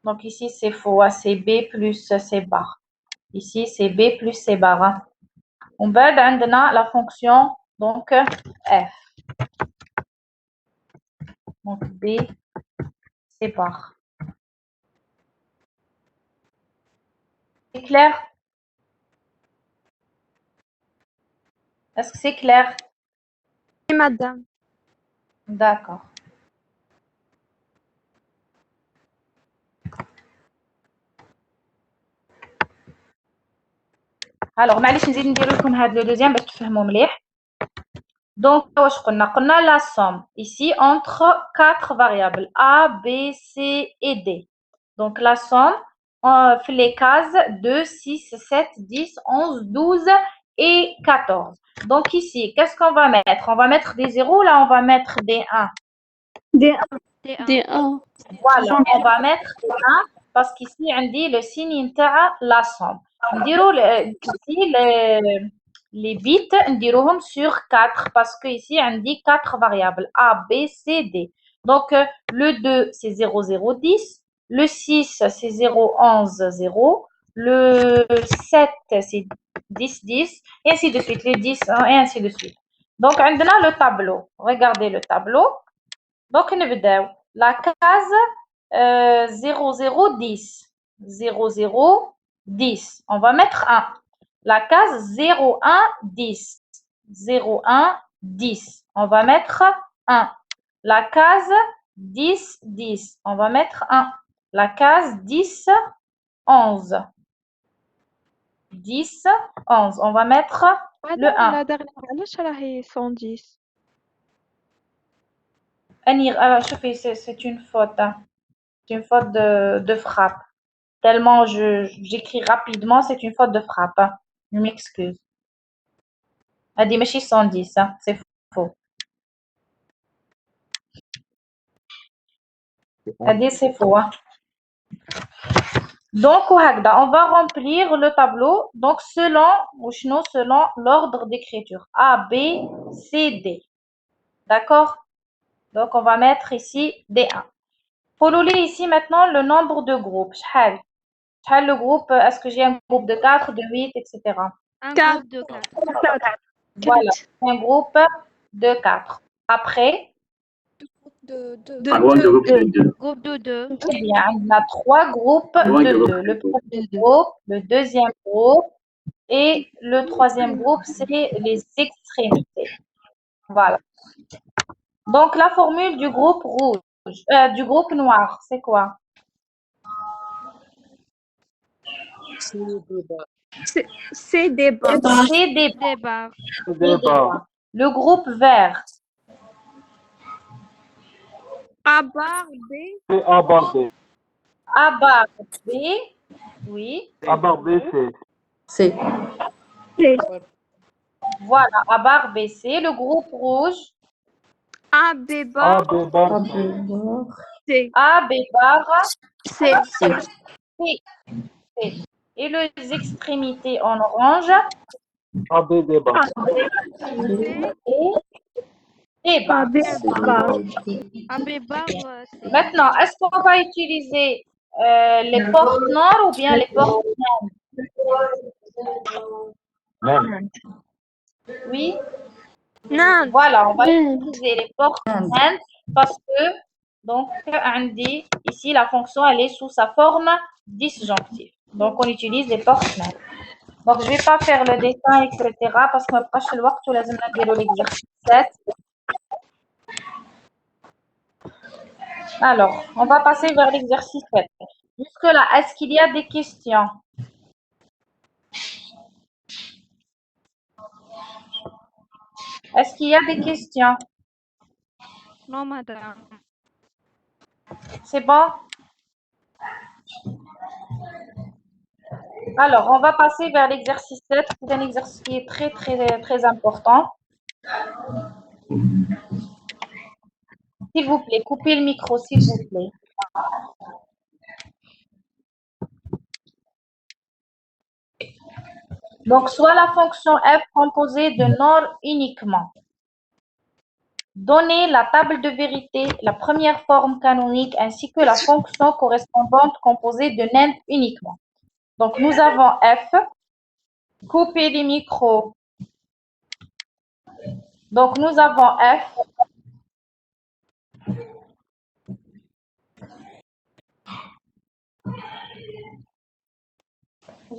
Donc, ici, c'est faux. C'est B plus C bar. Ici, c'est B plus C bar. ومن بعد عندنا la fonction, donc, F. Donc, B, C bar. C'est clair? Est-ce que c'est clair? Oui, madame. D'accord. Alors, معليش نزيد ندير لكم هذا le deuxième باش تفهموا مليح. Donc, واش قلنا la somme ici entre quatre variables A, B, C et D. Donc, la somme fait les cases 2, 6, 7, 10, 11, 12 et 14. Donc, ici, qu'est-ce qu'on va mettre? On va mettre des zéros, là, on va mettre des 1. Des Des 1. Voilà, on va mettre des 1 parce qu'ici, on dit le signe نتاع la somme. نديرو ici les bits نديروهم sur 4 parce que ici on dit 4 variables A, B, C, D. Donc le 2 c'est 0, 0, 10. Le 6 c'est 0, 11, 0. Le 7 c'est 10, 10. Et ainsi de suite. Les 10 et ainsi de suite. Donc on a le tableau. Regardez le tableau. Donc نبداو la case 0, 0, 10. 0, 0, 10. On va mettre 1. La case 0, 1, 10. 0, 1, 10. On va mettre 1. La case 10, 10. On va mettre 1. La case 10, 11. 10, 11. On va mettre le 1. La dernière, علاش راهي 110 C'est une faute. C'est une faute de frappe. Tellement j'écris rapidement, c'est une faute de frappe. Je m'excuse. Elle dit, mais 110, c'est faux. Elle dit, c'est faux. Donc, on va remplir le tableau. Donc, selon l'ordre d'écriture. A, B, C, D. D'accord? Donc, on va mettre ici D1. Follow ici maintenant le nombre de groupes. Le groupe, est-ce que j'ai un groupe de 4, de 8, etc. Un Quatre. groupe de 4. Voilà, un groupe de 4. Après, De deux. Groupe de 2. eh bien, on a 3 groupes de 2. Le premier groupe, le deuxième groupe et le troisième groupe, c'est les extrémités. Voilà. Donc, la formule du groupe rouge, du groupe noir, c'est quoi? C'est des barres. C'est des Des barres. barres. Le groupe vert, A barre B. C'est A barre B. A barre B, oui. A barre B, c'est. Voilà, A barre B, C. Le groupe rouge, A B A barre B barre C. A, B barre, C. C. Et les extrémités en orange, A B D barre. et D barre. AB barre, c'est. Maintenant, est-ce qu'on va utiliser les portes nord ou bien les portes Même. oui? Non. Voilà, on va utiliser les portes and parce que, donc, Andy, ici, la fonction, elle est sous sa forme disjonctive. Donc, on utilise les portes and. Donc, je ne vais pas faire le dessin, etc. parce qu'on va pas le وقت ولازم نديروا l'exercice 7. Alors, on va passer vers l'exercice 7. Jusque-là, est-ce qu'il y a des questions? Est-ce qu'il y a des questions? Non, madame. C'est bon? Alors, on va passer vers l'exercice 7. C'est un exercice qui est très, très, très important. S'il vous plaît, coupez le micro, s'il vous plaît. Donc, soit la fonction f composée de NOR uniquement. Donnez la table de vérité, la première forme canonique, ainsi que la fonction correspondante composée de NENT uniquement. Donc, nous avons f. Coupez les micros. Donc, nous avons f.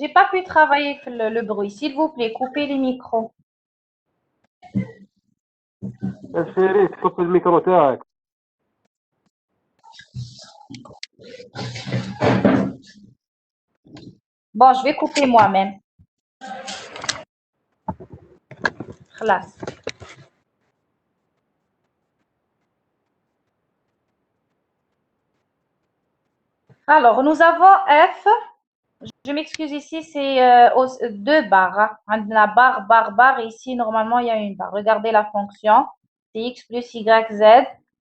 J'ai pas pu travailler le bruit. S'il vous plaît, coupez les micros. الشريك كف الميكرو تاعك. Bon, je vais couper moi-même. خلاص. Alors, nous avons F. Je m'excuse ici, c'est 2 barres. On a barre, barre, barre. Et ici, normalement, il y a une barre. Regardez la fonction. C'est x plus y, z.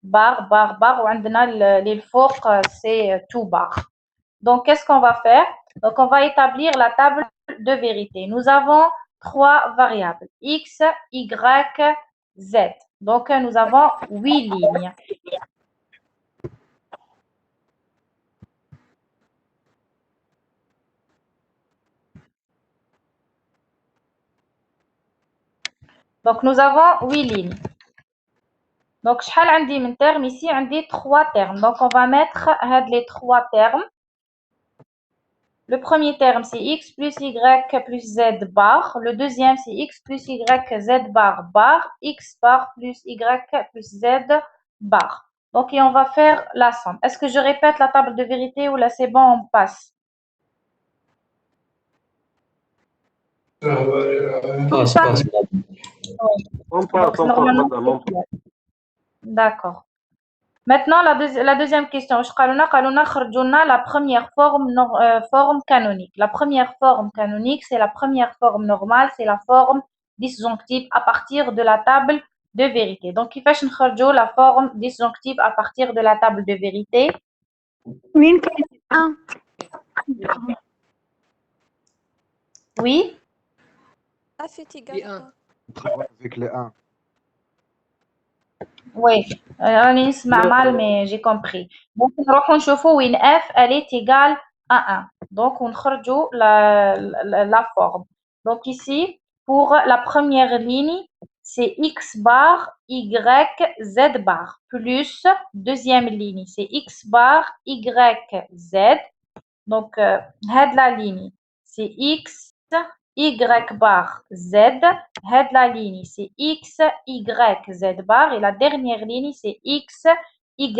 Barre, barre, barre. On a les forts, c'est tout barre. Donc, qu'est-ce qu'on va faire? Donc, on va établir la table de vérité. Nous avons 3 variables. X, y, z. Donc, nous avons 8 lignes. Donc, nous avons 8 lignes. Donc, شحال عندي من termes ici? عندي 3 termes. Donc, on va mettre les 3 termes. Le premier terme, c'est x plus y plus z bar. Le deuxième, c'est x plus y z bar bar. X bar plus y plus z bar. Donc, et on va faire la somme. Est-ce que je répète la table de vérité ou là, c'est bon, on passe? Passe. On passe, Normalement, madame. c'est clair. D'accord. Maintenant, la deuxième question. La première forme canonique. La première forme canonique, c'est la première forme normale, c'est la forme disjonctive à partir de la table de vérité. Donc, il faut نخرجوا la forme disjonctive à partir de la table de vérité. Oui. F est égal à 1. Avec les 1. Oui, راني نسمع mal, mais j'ai compris. Donc, نروحوا نشوفوا وين f elle est égale à 1. Donc, on نخرجوا la forme. Donc ici, pour la première ligne, c'est x bar, y, z bar. Plus deuxième ligne, c'est x bar, y, z. Donc, la ligne, c'est x, y bar, z. La ligne, c'est x, y, z bar. Et la dernière ligne, c'est x, y,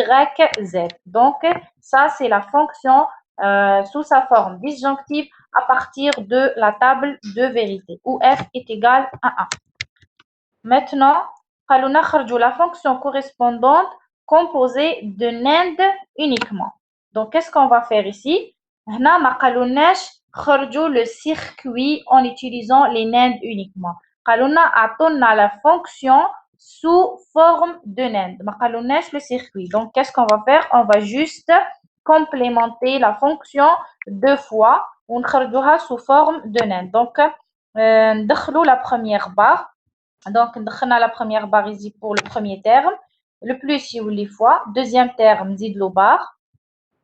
z. Donc, ça, c'est la fonction sous sa forme disjonctive à partir de la table de vérité, où f est égal à 1. Maintenant, nous avons la fonction correspondante composée de NAND uniquement. Donc, qu'est-ce qu'on va faire ici? Nous avons le circuit en utilisant les NAND uniquement. Nous avons la fonction sous forme de NAND. Nous avons le circuit. Donc, qu'est-ce qu'on va faire? On va juste complémenter la fonction deux fois. On va sous forme de NAND. Donc, nous la première barre. Donc, on a la première barre ici pour le premier terme. Le plus, il les fois. Deuxième terme, dit le bar.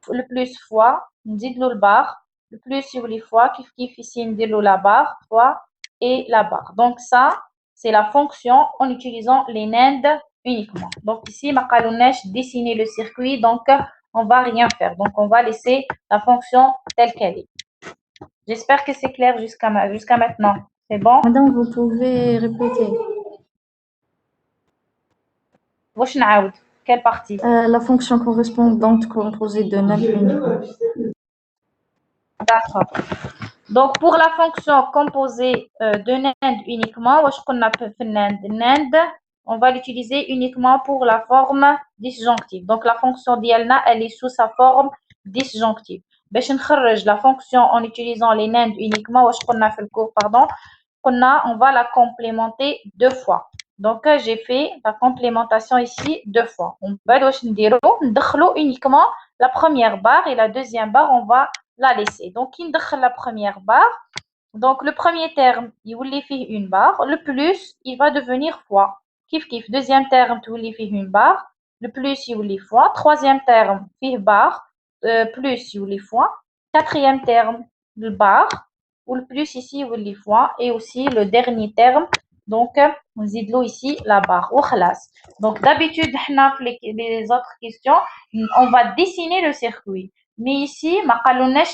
Le plus fois, dit le bar. Le plus, il les fois. Kif ici, dit la barre, fois et la barre. Donc, ça, c'est la fonction en utilisant les NAND uniquement. Donc, ici, ma dessiner le circuit. Donc, on va rien faire. Donc, on va laisser la fonction telle qu'elle est. J'espère que c'est clair jusqu'à maintenant. C'est bon? Madame, vous pouvez répéter. Quelle partie? La fonction correspondante composée de NAND uniquement. D'accord. Donc, pour la fonction composée de NAND uniquement, NAND, on va l'utiliser uniquement pour la forme disjonctive. Donc, la fonction d'IELNA, elle est sous sa forme disjonctive. La fonction en utilisant les NAND uniquement, on va la complémenter deux fois. Donc, j'ai fait la complémentation ici deux fois. On va uniquement la première barre et la deuxième barre, on va la laisser. Donc, la première barre. Donc, le premier terme, il voulait faire une barre. Le plus, il va devenir fois. Kif. Deuxième terme, il voulait faire une barre. Le plus, il voulait fois. Troisième terme, faire barre. Plus, il voulait fois. Quatrième terme, le barre. Ou le plus ici, il voulait fois. Et aussi le dernier terme. Donc, on dit ici la barre. Donc, d'habitude, les autres questions, on va dessiner le circuit. Mais ici, ma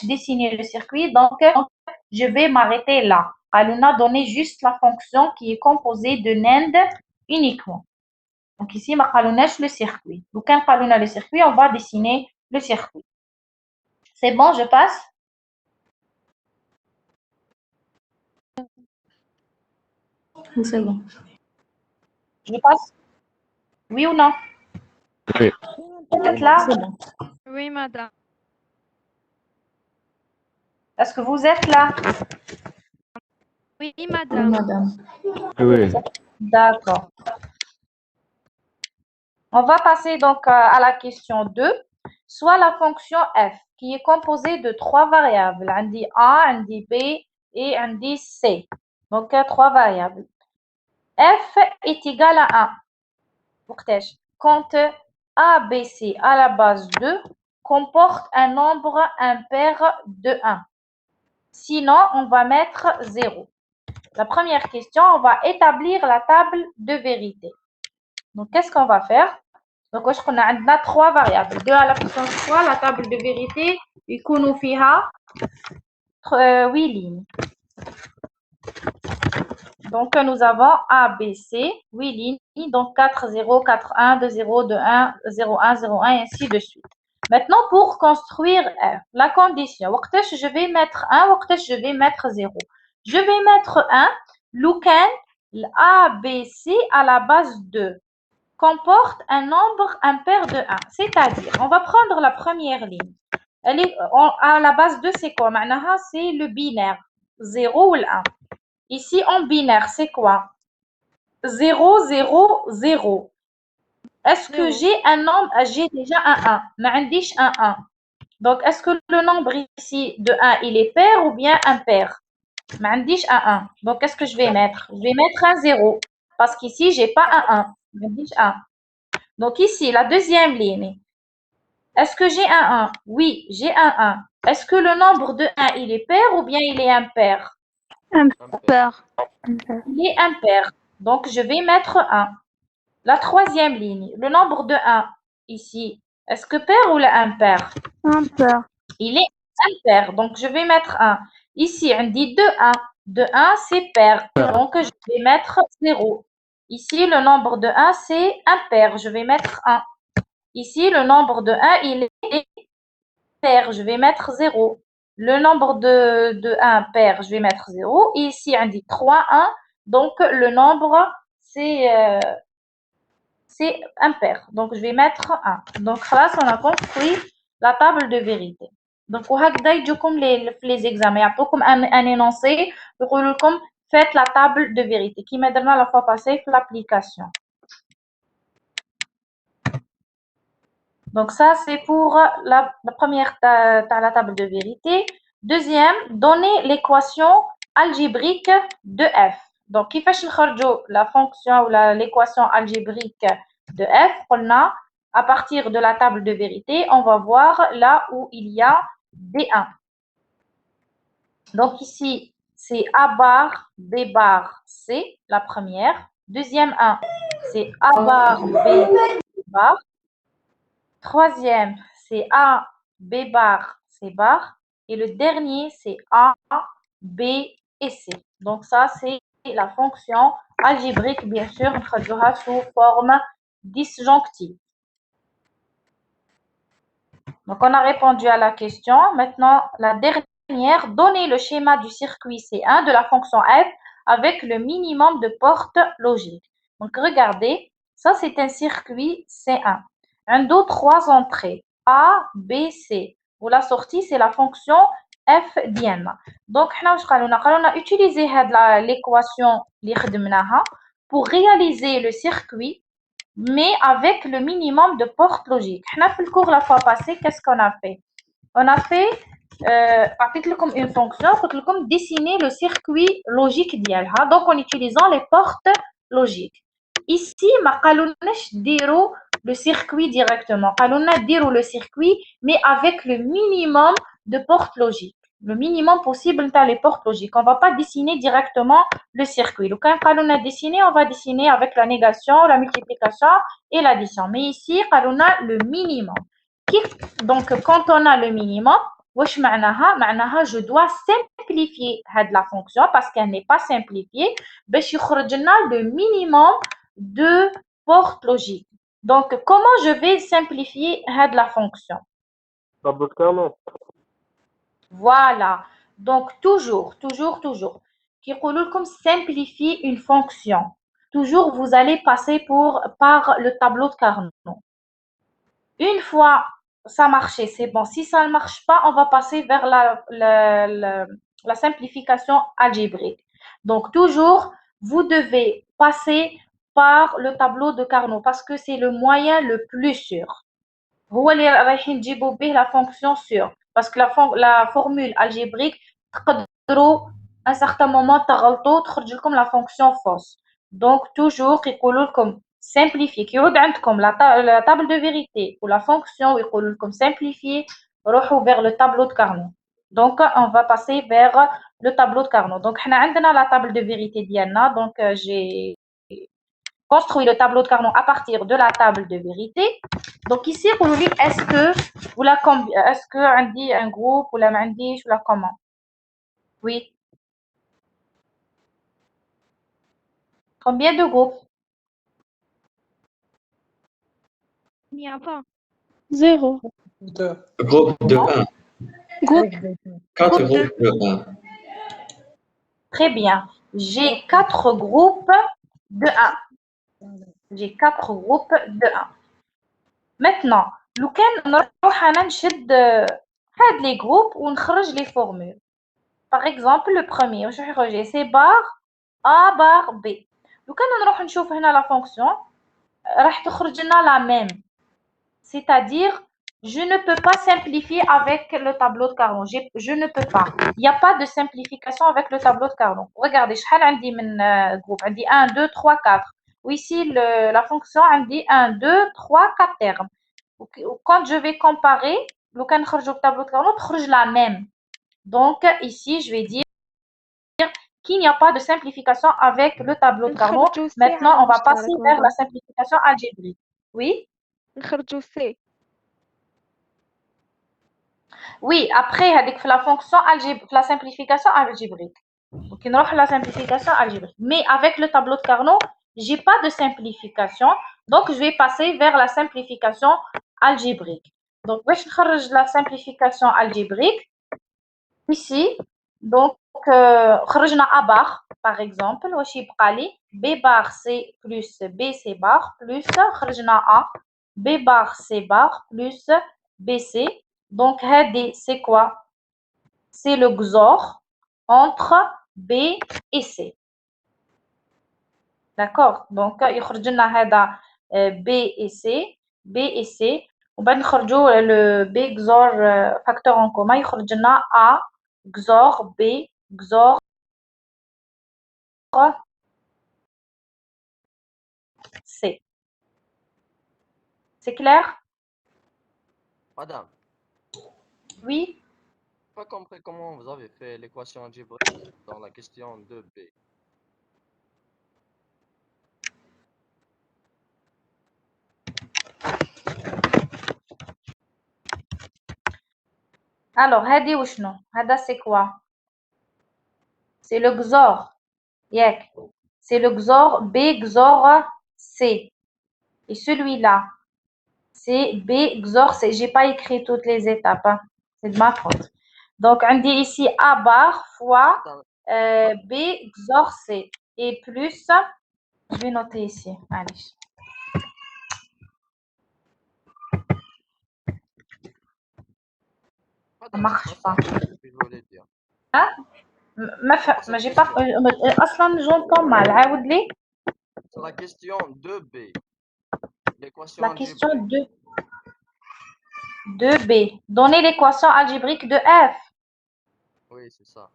dessiner le circuit, donc je vais m'arrêter là. On a donné juste la fonction qui est composée de NAND uniquement. Donc ici, ma le circuit. Donc quand on a le circuit, on va dessiner le circuit. C'est bon, je passe? Oui, c'est bon. Je passe? Oui ou non? Oui. Vous êtes là? C'est bon. Oui, madame. Est-ce que vous êtes là? Oui, Oui, madame. madame. Oui. D'accord. On va passer donc à la question 2. Soit la fonction f, qui est composée de trois variables. On dit A, on dit B et on dit C. Donc, trois variables. F est égal à 1. Quand ABC à la base 2 comporte un nombre impair de 1. Sinon, on va mettre 0. La première question, on va établir la table de vérité. Donc, qu'est-ce qu'on va faire? Donc, on a trois variables. 2 à la puissance 3, la table de vérité, يكونوا فيها 8 lignes. Donc, nous avons A, B, C, 8 lignes. Donc, 4, 0, 4, 1, 2, 0, 2, 1, 0, 1, 0, 1, et ainsi de suite. Maintenant, pour construire R, la condition, je vais mettre 1, je vais mettre 0. Je vais mettre 1, l'oukan, A, B, C à la base 2 comporte un nombre impair de 1. C'est-à-dire, on va prendre la première ligne. Elle est, à la base 2, c'est quoi? C'est le binaire, 0 ou 1. Ici, en binaire, c'est quoi? 0, 0, 0. Est-ce que j'ai un nombre? J'ai déjà un 1. Mais un 1. Donc, est-ce que le nombre ici de 1, il est pair ou bien impair? Mais un 1. Donc, qu'est-ce que je vais mettre? Je vais mettre un 0. Parce qu'ici, je n'ai pas un 1. Donc, ici, la deuxième ligne. Est-ce que j'ai un 1? Oui, j'ai un 1. Est-ce que le nombre de 1, il est pair ou bien il est impair? Impair. Il est impair. Donc, je vais mettre 1. La troisième ligne, le nombre de 1 ici, est-ce que pair ou impair? Impair. Il est impair, donc je vais mettre 1. Ici, on dit 2, 1. 2, 1, c'est pair, donc je vais mettre 0. Ici, le nombre de 1, c'est impair, je vais mettre 1. Ici, le nombre de 1, il est pair, je vais mettre 0. Le nombre de 1 pair, je vais mettre 0. Et ici, on dit 3, 1. Donc, le nombre, c'est impair. Donc, je vais mettre 1. Donc, là, on a construit la table de vérité. Donc, وهكذا يجوكم les examens. يعطوكم un énoncé. يقولوا لكم faites la table de vérité. Qui m'a donné la fois passée l'application. Donc, ça, c'est pour la première la table de vérité. Deuxième, donner l'équation algébrique de f. Donc, كيفاش نخرجوا la fonction ou l'équation algébrique de f. À partir de la table de vérité, on va voir là où il y a B1. Donc, ici, c'est A bar, B bar, C, la première. Deuxième 1, c'est A bar, B bar. Troisième, c'est A, B bar, C bar. Et le dernier, c'est A, B et C. Donc, ça, c'est la fonction algébrique, bien sûr, on traduira sous forme disjonctive. Donc, on a répondu à la question. Maintenant, la dernière, donner le schéma du circuit C1 de la fonction f avec le minimum de portes logiques. Donc, regardez, ça, c'est un circuit C1. Un dos, 3 entrées, A, B, C. Ou la sortie, c'est la fonction f ديالنا. Donc, on a utilisé l'équation pour réaliser le circuit mais avec le minimum de portes logiques. Dans le cours la fois passée, qu'est-ce qu'on a fait? On a fait, une fonction, dessiner le circuit logique d'IALHA, donc en utilisant les portes logiques. Ici, ما قالولناش ديروا le circuit directement. قالولنا ديروا le circuit, mais avec le minimum de portes logiques. Le minimum possible dans les portes logiques. On ne va pas dessiner directement le circuit. Donc, quand on a dessiné, on va dessiner avec la négation, la multiplication et l'addition. Mais ici, on a le minimum. Donc, quand on a le minimum, je dois simplifier la fonction parce qu'elle n'est pas simplifiée. Le minimum de portes logiques. Donc, comment je vais simplifier la fonction? Voilà. Donc, toujours. Comme simplifier une fonction. Toujours, vous allez passer par le tableau de Carnot. Une fois ça marchait, c'est bon. Si ça ne marche pas, on va passer vers la simplification algébrique. Donc, toujours, vous devez passer par le tableau de Carnot parce que c'est le moyen le plus sûr. هو اللي رايحين نجيبوا به la fonction sûre. Parce que la formule algébrique, تقدروا à un certain moment تغلطوا تخرج لكم la fonction fausse. Donc, toujours, يقولوا لكم simplifier. كيعود عندكم la table de vérité ou la fonction ويقولوا لكم simplifier, روحوا vers le tableau de Carnot. Donc, on va passer vers le tableau de Carnot. Donc, حنا عندنا la table de vérité ديالنا. Donc, j'ai construit le tableau de Carnot à partir de la table de vérité. Donc ici, est-ce que on dit un groupe ou la mandi ou la comment? Oui. Combien de groupes? Il n'y a pas. 0. Groupe de 1. Groupe. 4 groupes de 1. Très bien. J'ai 4 groupes de 1. J'ai 4 groupes de 1. Maintenant, لو كان نروح أنا نشد هاد les groupes ونخرج les formules. Par exemple, le premier, c'est bar A bar B. لو كان نروح نشوف هنا la fonction راح تخرج لنا la même. C'est-à-dire, je ne peux pas simplifier avec le tableau de Carnot. Je ne peux pas. Il n'y a pas de simplification avec le tableau de Carnot. Regardez, شحال عندي من groupe. عندي 1, 2, 3, 4. Ou ici, la fonction عندي 1, 2, 3, 4 termes. Quand je vais comparer, لو كان نخرجوا le tableau de Carnot تخرج la même. Donc, ici, je vais dire qu'il n'y a pas de simplification avec le tableau de Carnot. Maintenant, on va passer vers la simplification algébrique. Oui? Oui, après, avec la fonction la simplification algébrique. Donc, on va la simplification algébrique. Mais avec le tableau de Carnot, j'ai pas de simplification. Donc, je vais passer vers la simplification algébrique. Donc, je vais la simplification algébrique. Ici, donc, خرجنا A bar, par exemple, واش يبقى لي B bar C plus BC bar plus خرجنا A B bar C bar plus BC. Donc, c'est quoi? C'est le XOR entre B et C. D'accord? Donc, يخرج لنا هذا B et C, B et C. وبعد نخرجوا le B XOR facteur en commun يخرج لنا A XOR B XOR C. C'est clair? Madame, Oui? j'ai pas compris comment vous avez fait l'équation algébrique dans la question 2B. Alors, هذه وشنو؟ هذا c'est quoi? C'est le XOR. ياك. C'est le XOR B XOR C. Et celui-là, c'est B XOR C. J'ai pas écrit toutes les étapes. Hein. C'est de ma faute. Donc, on dit ici A bar fois B XOR C. Et plus, je vais noter ici. Allez. Ça marche pas. Hein? ما j'ai pas اصلا j'entends mal. عاود لي. La question 2B. La question 2B. Donnez l'équation algébrique de F. Oui, c'est ça.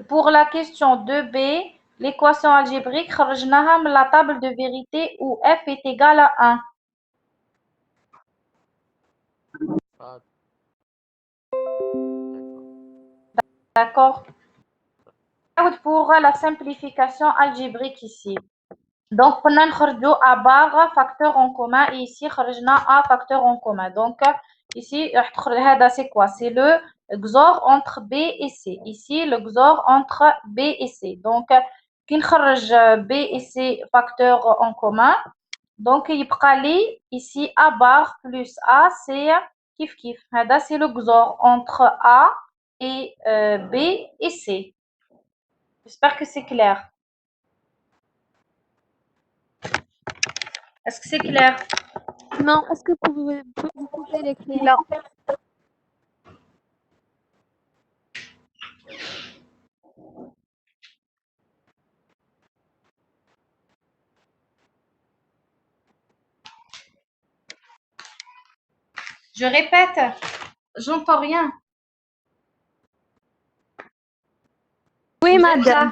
Pour la question 2B, l'équation algébrique, خرجناها من la table de vérité où F est égal à 1. D'accord. Pour la simplification algébrique ici. Donc, on a A bar facteur en commun et ici, خرجنا A facteur en commun. Donc, ici, c'est quoi? C'est le XOR entre B et C. Ici, le XOR entre B et C. Donc, qui نخرج B et C facteur en commun. Donc, يبقى لي ici A bar plus A, c'est kif kif. C'est le XOR entre A et B et C. J'espère que c'est clair. Est-ce que c'est clair? Non, est-ce que vous pouvez l'écrire là? Je répète, j'entends rien. Oui, madame.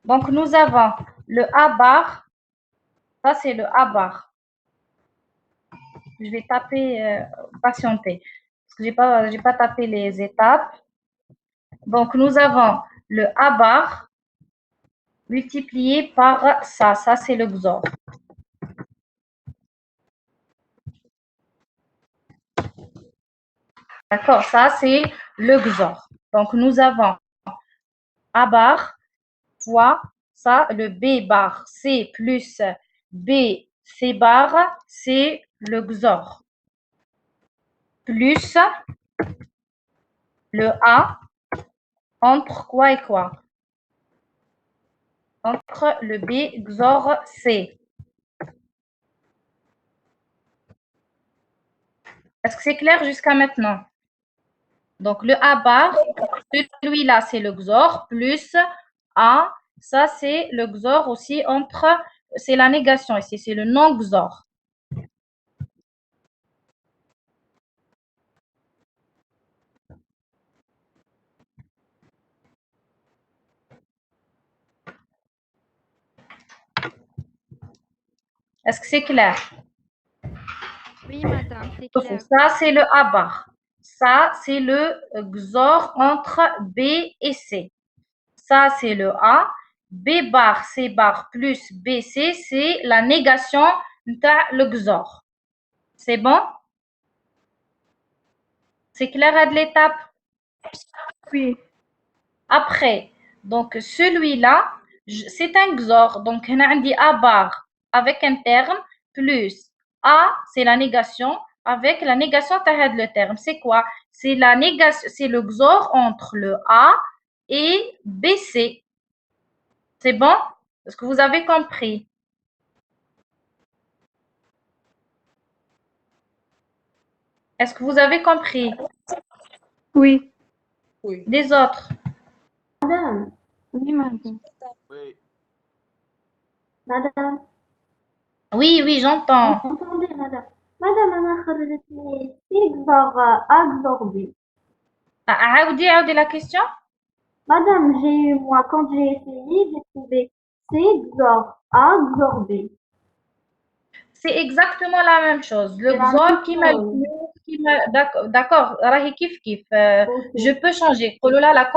Donc, nous avons le A bar. Ça, c'est le A bar. Je vais taper, patienter. Parce que je n'ai pas tapé les étapes. Donc, nous avons le A bar multiplié par ça. Ça, c'est le XOR. D'accord, ça, c'est le XOR. Donc, nous avons A bar fois ça, le B bar C plus B C bar, c'est le XOR. Plus le A entre quoi et quoi? Entre le B XOR C. Est-ce que c'est clair jusqu'à maintenant? Donc, le A bar, celui-là, c'est le XOR, plus A, ça, c'est le XOR aussi entre, c'est la négation ici, c'est le non-XOR. Est-ce que c'est clair? Oui, madame, c'est clair. Ça, c'est le A bar. Ça, c'est le XOR entre B et C. Ça, c'est le A. B bar, C bar plus BC, c'est la négation de le XOR. C'est bon? C'est clair à de l'étape? Oui. Après, donc celui-là, c'est un XOR. Donc, on a dit A bar avec un terme plus A, c'est la négation, avec la négation de le terme. C'est quoi? C'est la négation, c'est le XOR entre le A et BC. C'est bon? Est-ce que vous avez compris? Est-ce que vous avez compris? Oui. Des autres? Madame, Oui, madame. Oui. madame, Oui, oui, j'entends. entendez, madame. Madame, أنا خرجتني C XOR A XOR B. عاودي la question? Madame, moi, quand j'ai essayé, j'ai trouvé C XOR A XOR B. C'est exactement la même chose. Le C'est la XOR même qui m'a chose. d'accord, راهي كيف Ok. je peux changer. قولوا là la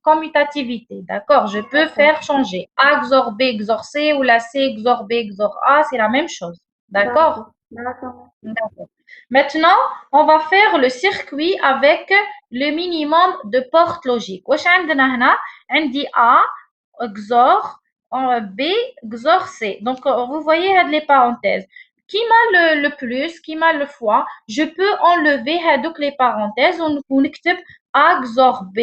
commutativité, d'accord? Je peux faire changer A XOR B XOR C ou la C XOR B XOR A, c'est la même chose. D'accord? D'accord. D'accord. Maintenant, on va faire le circuit avec le minimum de portes logiques. واش عندنا هنا؟ عندي A XOR B XOR C. Donc, vous voyez les parenthèses. Qui m'a le plus, qui m'a le fois, je peux enlever les parenthèses ou نكتب A XOR B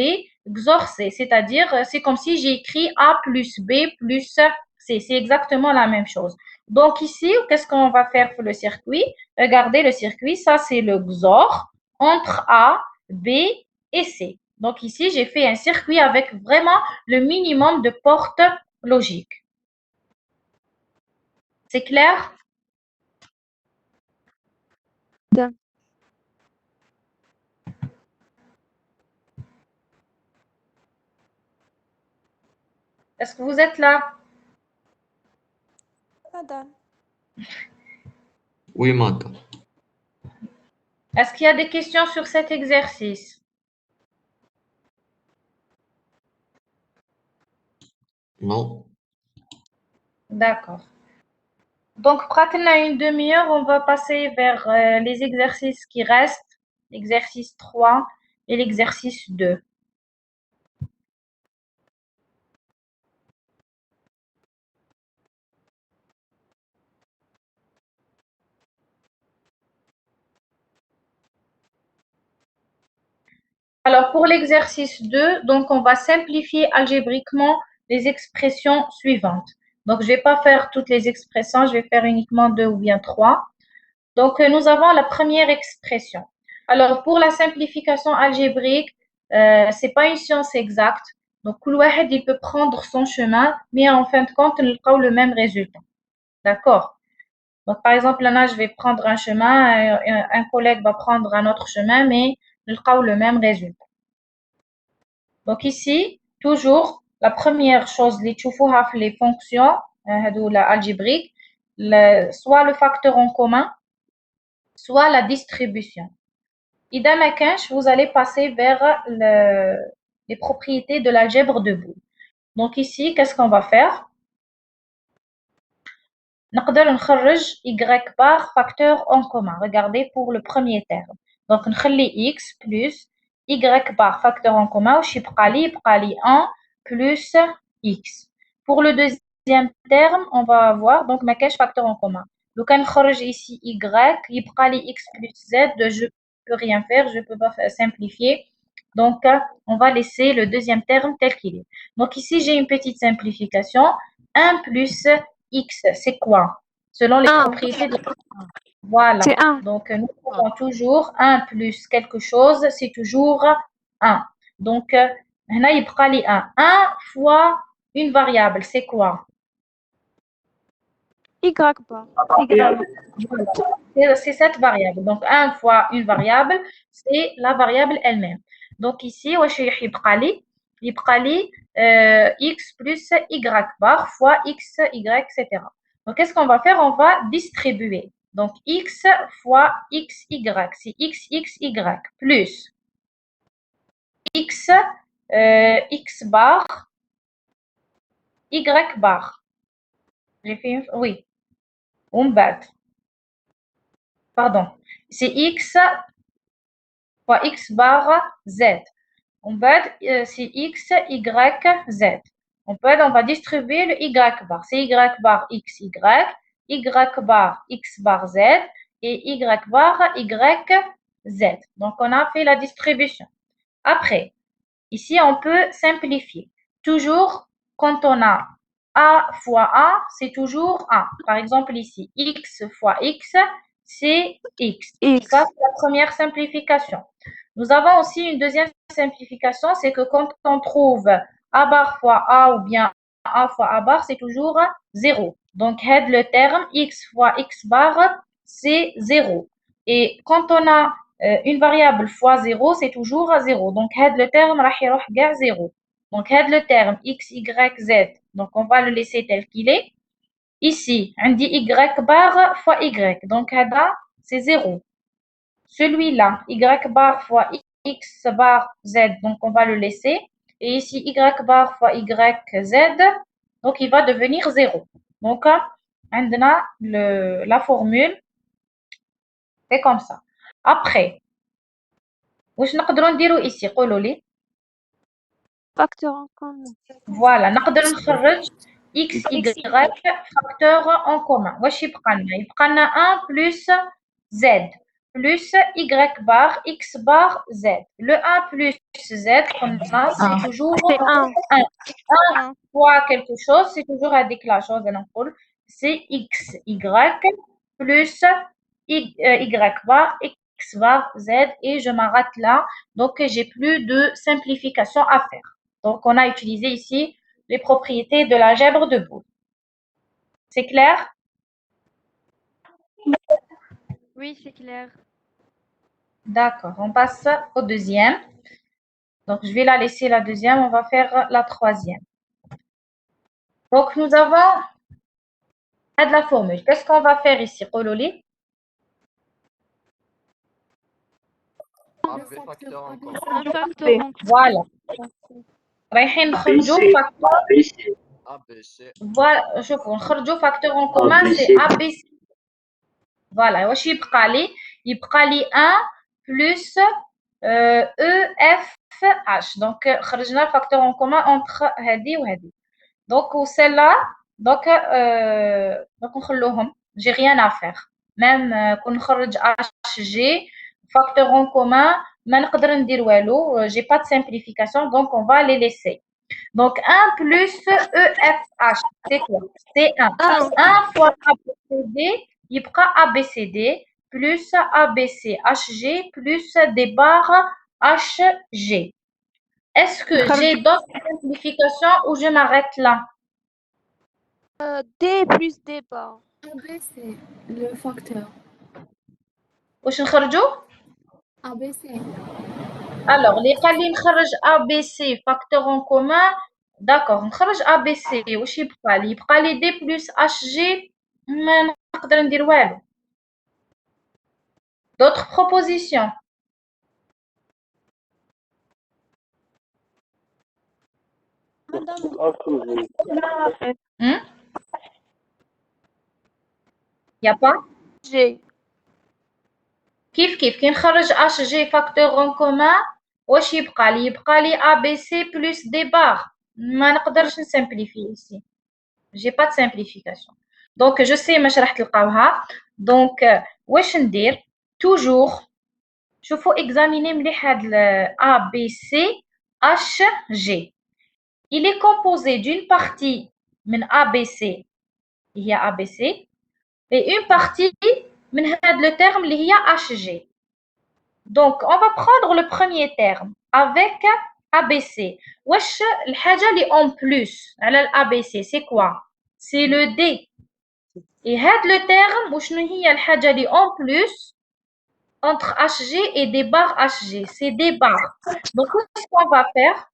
XOR C. C'est-à-dire, c'est comme si j'ai écrit A plus B plus C. C'est exactement la même chose. Donc ici, qu'est-ce qu'on va faire pour le circuit? Regardez le circuit, ça c'est le XOR entre A, B et C. Donc ici, j'ai fait un circuit avec vraiment le minimum de portes logiques. C'est clair? Est-ce que vous êtes là? Madame. Oui, madame. Est-ce qu'il y a des questions sur cet exercice? Non. D'accord. Donc, pratiquement une demi-heure, on va passer vers les exercices qui restent, l'exercice 3 et l'exercice 2. Alors, pour l'exercice 2, donc on va simplifier algébriquement les expressions suivantes. Donc, je ne vais pas faire toutes les expressions, je vais faire uniquement 2 ou bien 3. Donc, nous avons la première expression. Alors, pour la simplification algébrique, ce n'est pas une science exacte. Donc, il peut prendre son chemin, mais en fin de compte, on aura le même résultat. D'accord? Donc, par exemple, là, je vais prendre un chemin, un collègue va prendre un autre chemin, mais on aura le même résultat. Donc ici, toujours, la première chose, les fonctions algébriques, soit le facteur en commun, soit la distribution. Et dans ma cache, vous allez passer vers les propriétés de l'algèbre de Boole. Donc ici, qu'est-ce qu'on va faire? نقدر نخرج y bar facteur en commun. Regardez pour le premier terme. Donc نخلي x plus y bar facteur en commun وش يبقى لي 1 plus x. Pour le deuxième terme, on va avoir donc ما كاينش facteur en commun. لو كان نخرج ici y يبقى لي x plus z, je peux rien faire, je peux pas simplifier. Donc on va laisser le deuxième terme tel qu'il est. Donc ici j'ai une petite simplification, 1 plus x, c'est quoi? Selon les propriétés de Voilà. C'est 1. Donc, nous avons toujours 1 plus quelque chose, c'est toujours 1. Donc, هنا يبقى لي 1. 1 fois une variable, c'est quoi? Y bar. Voilà. C'est cette variable. Donc, 1 fois une variable, c'est la variable elle-même. Donc, ici, واش يبقى لي؟ يبقى لي x plus y bar fois x, y, etc. Donc, qu'est-ce qu'on va faire? On va distribuer. Donc, x fois x, y, c'est x, x, y, plus x, x bar, y bar. J'ai fait une... Oui. On bat. Pardon. C'est x fois x bar z. On bat, c'est x, y, z. On va distribuer le y bar. C'est y bar x, y bar x bar z et y bar y z. Donc, on a fait la distribution. Après, ici, on peut simplifier. Toujours, quand on a a fois a, c'est toujours a. Par exemple, ici, x fois x, c'est x. Ça, c'est la première simplification. Nous avons aussi une deuxième simplification, c'est que quand on trouve a bar fois a ou bien a fois a bar, c'est toujours 0. Donc, le terme x fois x bar, c'est 0. Et quand on a une variable fois 0, c'est toujours 0. Donc, le terme راح يروح كاع 0. Donc, le terme x, y, z. Donc, on va le laisser tel qu'il est. Ici, on dit y bar fois y. Donc, c'est 0. Celui-là, y bar fois x bar z. Donc, on va le laisser. Et ici, y bar fois y z. Donc, il va devenir 0. Donc, on a la formule. C'est comme ça. Après, واش نقدروا نديروا ici قولوا لي. Facteur en commun. Voilà, نقدر نخرج x y facteur en commun. واش يبقى لنا؟ يبقى لنا 1 plus z plus y bar x bar z. Le 1 plus z qu'on a, c'est toujours 1. 1 fois quelque chose, c'est toujours avec la chose, c'est x y plus y bar x bar z et je m'arrête là. Donc, j'ai plus de simplification à faire. Donc, on a utilisé ici les propriétés de l'algèbre de Boole. C'est clair? Oui, c'est clair. D'accord, on passe au deuxième. Donc, je vais la laisser la deuxième, on va faire la troisième. Donc, nous avons de la formule. Qu'est-ce qu'on va faire ici, Kololi? AB facteur en commun. Un facteur en commun. Voilà. رايحين نخرجوا facteur. ABC. Voilà, شوفوا نخرجوا facteur en commun, c'est ABC. Voilà, واش يبقى لي؟ يبقى لي 1 plus EFH. Donc, خرجنا facteur en commun entre هذه وهذه. Donc, celle-là, donc نخلوهم. J'ai rien à faire. Même كون نخرج HG, facteur en commun, ما نقدر ندير والو. J'ai pas de simplification, donc on va les laisser. Donc, 1 plus EFH, c'est quoi? C'est 1. 1 fois ABCD, il prend ABCD, plus ABCHG, plus des barres HG. Est-ce que j'ai d'autres simplifications ou je m'arrête là? D plus D bar. ABC, le facteur. واش نخرجوا؟ ABC. Alors, les قال لي نخرج ABC facteur en commun. D'accord, نخرج ABC واش يبقى لي؟ يبقى لي D plus HG ما نقدر ندير والو. D'autres propositions? Il n'y a pas? G. كيف كي نخرج HG facteur en commun واش يبقى لي؟ يبقى لي ABC plus D bar. ما نقدرش نسامبليفي ici. J'ai pas de simplification. Donc, je sais ماش راح تلقاوها. Donc, واش ندير؟ toujours شوفوا examiner مليح هاد ABC HG. Il est composé d'une partie من ABC, il y a ABC, et une partie من هذا le terme اللي هي HG. Donc, on va prendre le premier terme avec ABC. واش الحاجة اللي en plus على ال ABC c'est quoi? C'est le D. Et هذا le terme وشنو هي الحاجة اللي en plus entre HG et des barres HG? C'est des barres. Donc, qu'est-ce qu'on va faire?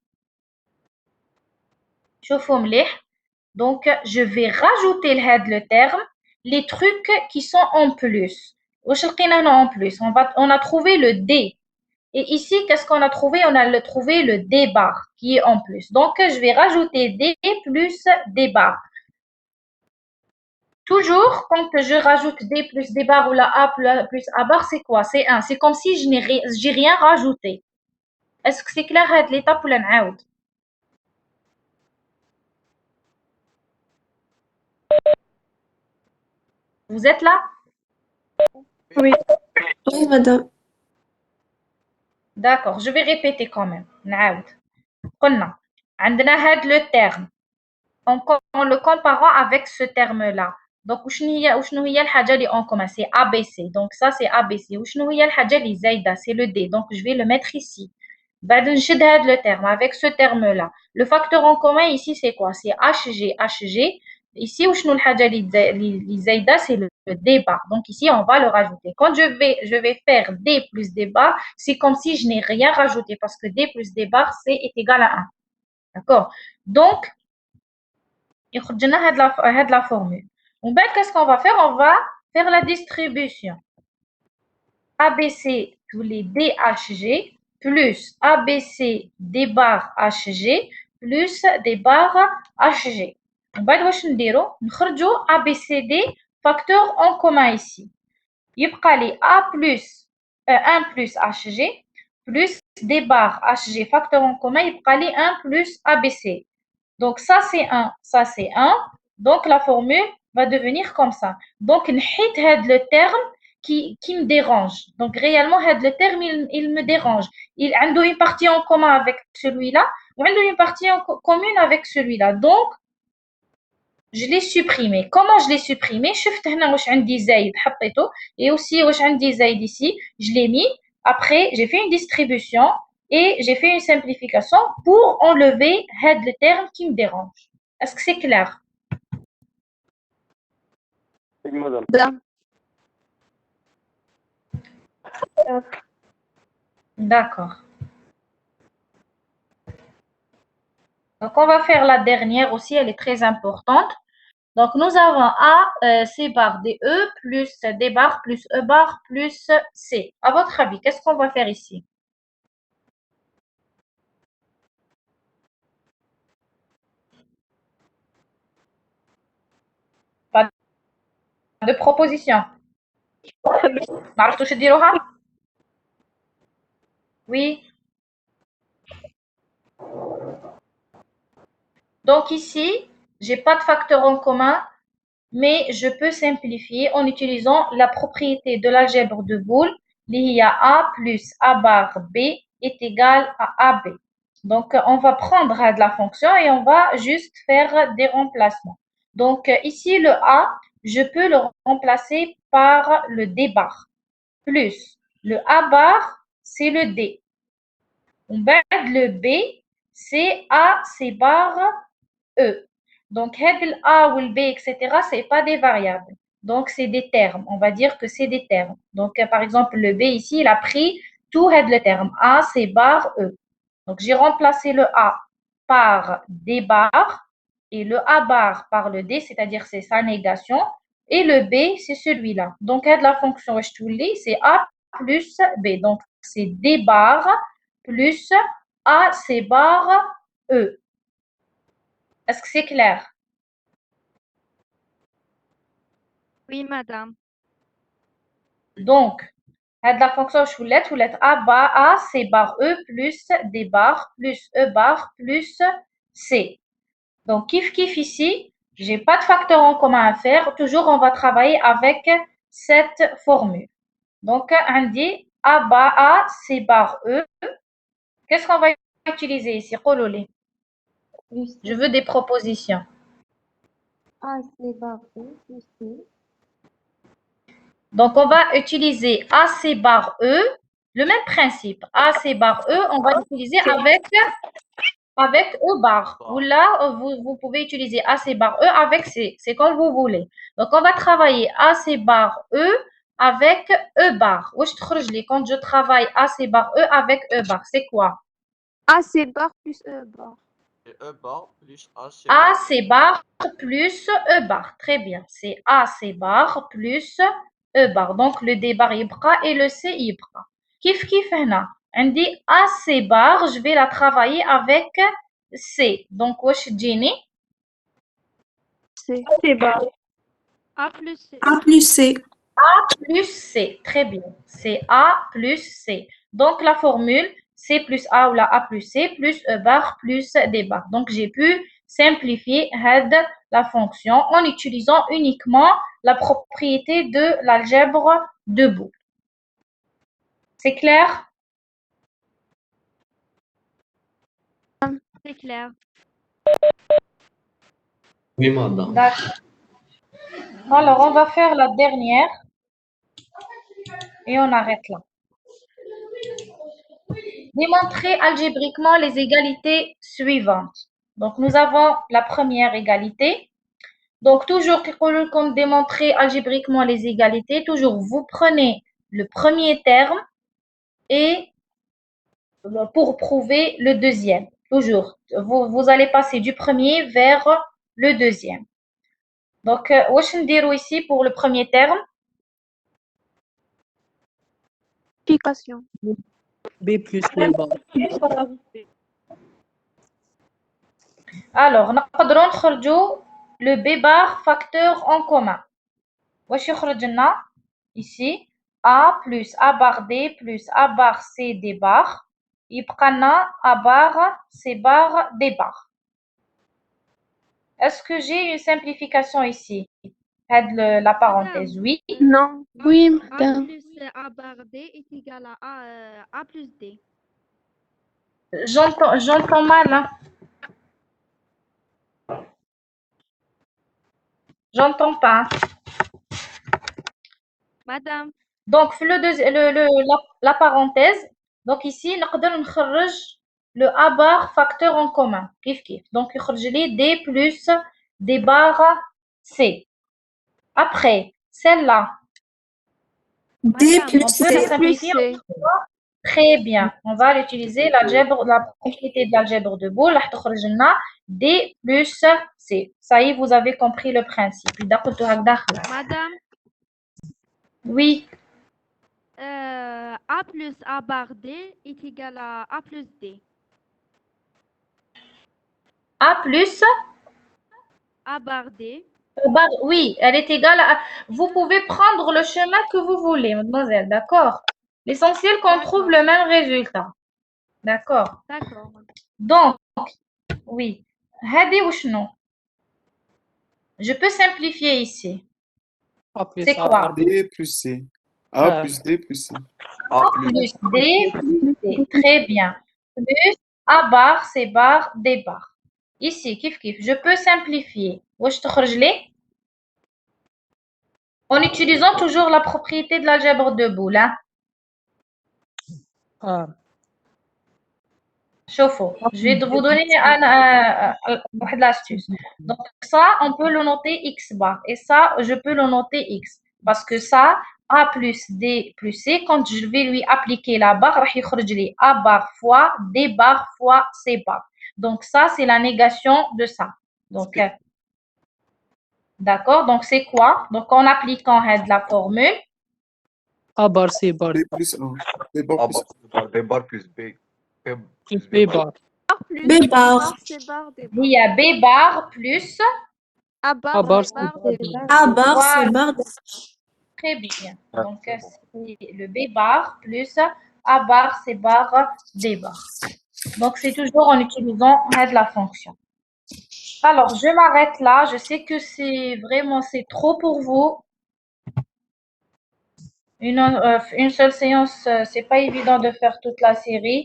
شوفوا مليح. Donc, je vais rajouter le terme les trucs qui sont en plus. واش لقينا هنا en plus? On a trouvé le D. Et ici, qu'est-ce qu'on a trouvé? On a trouvé le D bar qui est en plus. Donc, je vais rajouter D plus D bar. Toujours, quand je rajoute D plus D bar ou la A plus A bar, c'est quoi? C'est 1. C'est comme si je n'ai rien rajouté. Est-ce que c'est clair cette l'étape ou la n'aoud? Vous êtes là? Oui. Oui, madame. D'accord, je vais répéter quand même. نعاود. قلنا عندنا هاد le terme en le comparant avec ce terme-là. Donc, وشنو هي الحاجة اللي en commun? C'est ABC. Donc, ça, c'est ABC. وشنو هي الحاجة اللي زايدة? C'est le D. Donc, je vais le mettre ici. بعد نشد هاد le terme avec ce terme-là. Le facteur en commun ici, c'est quoi? C'est HG, HG. Ici, وشنو الحاجة اللي زايدة? C'est le D bar. Donc, ici, on va le rajouter. Quand je vais faire D plus D bar, c'est comme si je n'ai rien rajouté parce que D plus D bar, c'est est égal à 1. D'accord? Donc, يخرج لنا هاد la formule. بعد qu'est-ce qu'on va faire? On va faire la distribution. ABC tous les DHG plus ABC D bar HG plus D bar HG. بعد واش نديرو؟ نخرجو ABCD facteur en commun ici. يبقى لي A plus 1 plus HG plus D bar HG facteur en commun يبقى لي 1 plus ABC. Donc, ça, c'est 1. Ça, c'est 1. Donc, la formule va devenir comme ça. Donc, نحيت le terme qui me dérange. Donc, réellement, le terme, il me dérange. Il a une partie en commun avec celui-là ou une partie en commune avec celui-là. Donc, je l'ai supprimé. Comment je l'ai supprimé? شفت هنا واش عندي زايد حطيته et aussi واش عندي زايد ici. Je l'ai mis. Après, j'ai fait une distribution. Et j'ai fait une simplification pour enlever le terme qui me dérange. Est-ce que c'est clair? Oui, madame. D'accord. Donc, on va faire la dernière aussi, elle est très importante. Donc, nous avons A, C bar DE plus D bar plus E bar plus C. À votre avis, qu'est-ce qu'on va faire ici? De proposition. معرفتوش تديروها؟ Oui. Donc ici, j'ai pas de facteur en commun, mais je peux simplifier en utilisant la propriété de l'algèbre de Boole. Il y a A plus A bar B est égal à AB. Donc, on va prendre de la fonction et on va juste faire des remplacements. Donc, ici, le A, je peux le remplacer par le D bar. Plus le A bar, c'est le D. Le B, c'est A, C bar, E. Donc, le A ou le B, etc., ce n'est pas des variables. Donc, c'est des termes. On va dire que c'est des termes. Donc, par exemple, le B ici, il a pris tout le terme A, C bar, E. Donc, j'ai remplacé le A par D bar et le A bar par le D, c'est-à-dire c'est sa négation. Et le B, c'est celui-là. Donc, la fonction, je te lis, c'est A plus B. Donc, c'est D bar plus A, C bar, E. Est-ce que c'est clair? Oui, madame. Donc, la fonction je vous lettre A bar A, C bar E plus D bar plus E bar plus C. Donc, kiff ici, j'ai pas de facteur en commun à faire. Toujours, on va travailler avec cette formule. Donc, on dit A bar A, C bar E. Qu'est-ce qu'on va utiliser ici? Je veux des propositions. A, C bar E plus C. Donc, on va utiliser AC bar E, le même principe. AC bar E, on va l'utiliser avec E bar. Ou là, vous pouvez utiliser AC bar E avec C. C'est comme vous voulez. Donc, on va travailler AC bar E avec E bar. Quand je travaille AC bar E avec E bar, c'est quoi? AC bar plus E bar. Et E bar plus AC bar. AC bar plus E bar. Très bien. C'est AC bar plus E bar. Donc, le D bar يبقى et le C يبقى. كيف هنا. عندي AC bar, je vais la travailler avec C. Donc, واش تجيني؟ C bar. A plus C. A plus C. A plus C. Très bien. C'est A plus C. Donc, la formule C plus A ou la A plus C plus E bar plus D bar. Donc, j'ai pu simplifier la fonction en utilisant uniquement la propriété de l'algèbre de boucle. C'est clair? C'est clair. Oui, madame. D'accord. Alors, on va faire la dernière et on arrête là. Démontrer algébriquement les égalités suivantes. Donc, nous avons la première égalité. Donc, toujours comme démontrer algébriquement les égalités, toujours vous prenez le premier terme et pour prouver le deuxième. Toujours, vous allez passer du premier vers le deuxième. Donc, واش نديرو ici pour le premier terme? Multiplication. B plus B bar. Alors, نقدروا نخرجوا le B bar facteur en commun. واش يخرج لنا ici A plus A bar D plus A bar C D bar يبقى لنا A bar C bar D bar. Est-ce que j'ai une simplification ici? La parenthèse, oui. Non. Oui, A madame. plus A bar D est égal à A plus D. J'entends mal. Hein. J'entends pas. Madame, Donc, la parenthèse, donc ici, نقدر نخرج le A bar facteur en commun. كيف. Donc, يخرج لي D plus D bar C. Après, celle-là. D plus On peut C. la simplifier. Très bien. On va utiliser la propriété de l'algèbre de Boole. راح تخرج لنا D plus C. Ça y est, vous avez compris le principe. إذا قلت هكذا خلاص. Madame, Oui. A plus A bar D est égal à A plus D. A plus A bar D. Oui, elle est égale à... Vous pouvez prendre le chemin que vous voulez, mademoiselle, d'accord? L'essentiel qu'on trouve le même résultat. D'accord? D'accord. Donc, oui. هذه وشنو? Je peux simplifier ici. C'est quoi? D plus C. A plus D plus C. A plus D plus C. Très bien. Plus A bar, C bar, D bar. Ici, kif. Je peux simplifier. واش تخرج لي؟ En utilisant toujours la propriété de l'algèbre de Boole. Hein? Chauffe-eau. Je vais vous donner une astuce. Donc, ça, on peut le noter X bar. Et ça, je peux le noter X. Parce que ça, A plus D plus C, quand je vais lui appliquer la barre, راح يخرج لي A bar fois D bar fois C bar. Donc, ça, c'est la négation de ça. Donc, d'accord? Donc, c'est quoi? Donc, en appliquant la formule. A bar C bar. B plus A. B bar plus A. B bar plus B. Plus B bar. B bar. C bar D bar. Il y a B bar plus A bar, A bar, C bar D bar. A bar C bar. Très bien. Donc, c'est le B bar plus A bar, C bar, D bar. Donc, c'est toujours en utilisant la fonction. Alors, je m'arrête là. Je sais que c'est trop pour vous. Une seule séance, c'est pas évident de faire toute la série.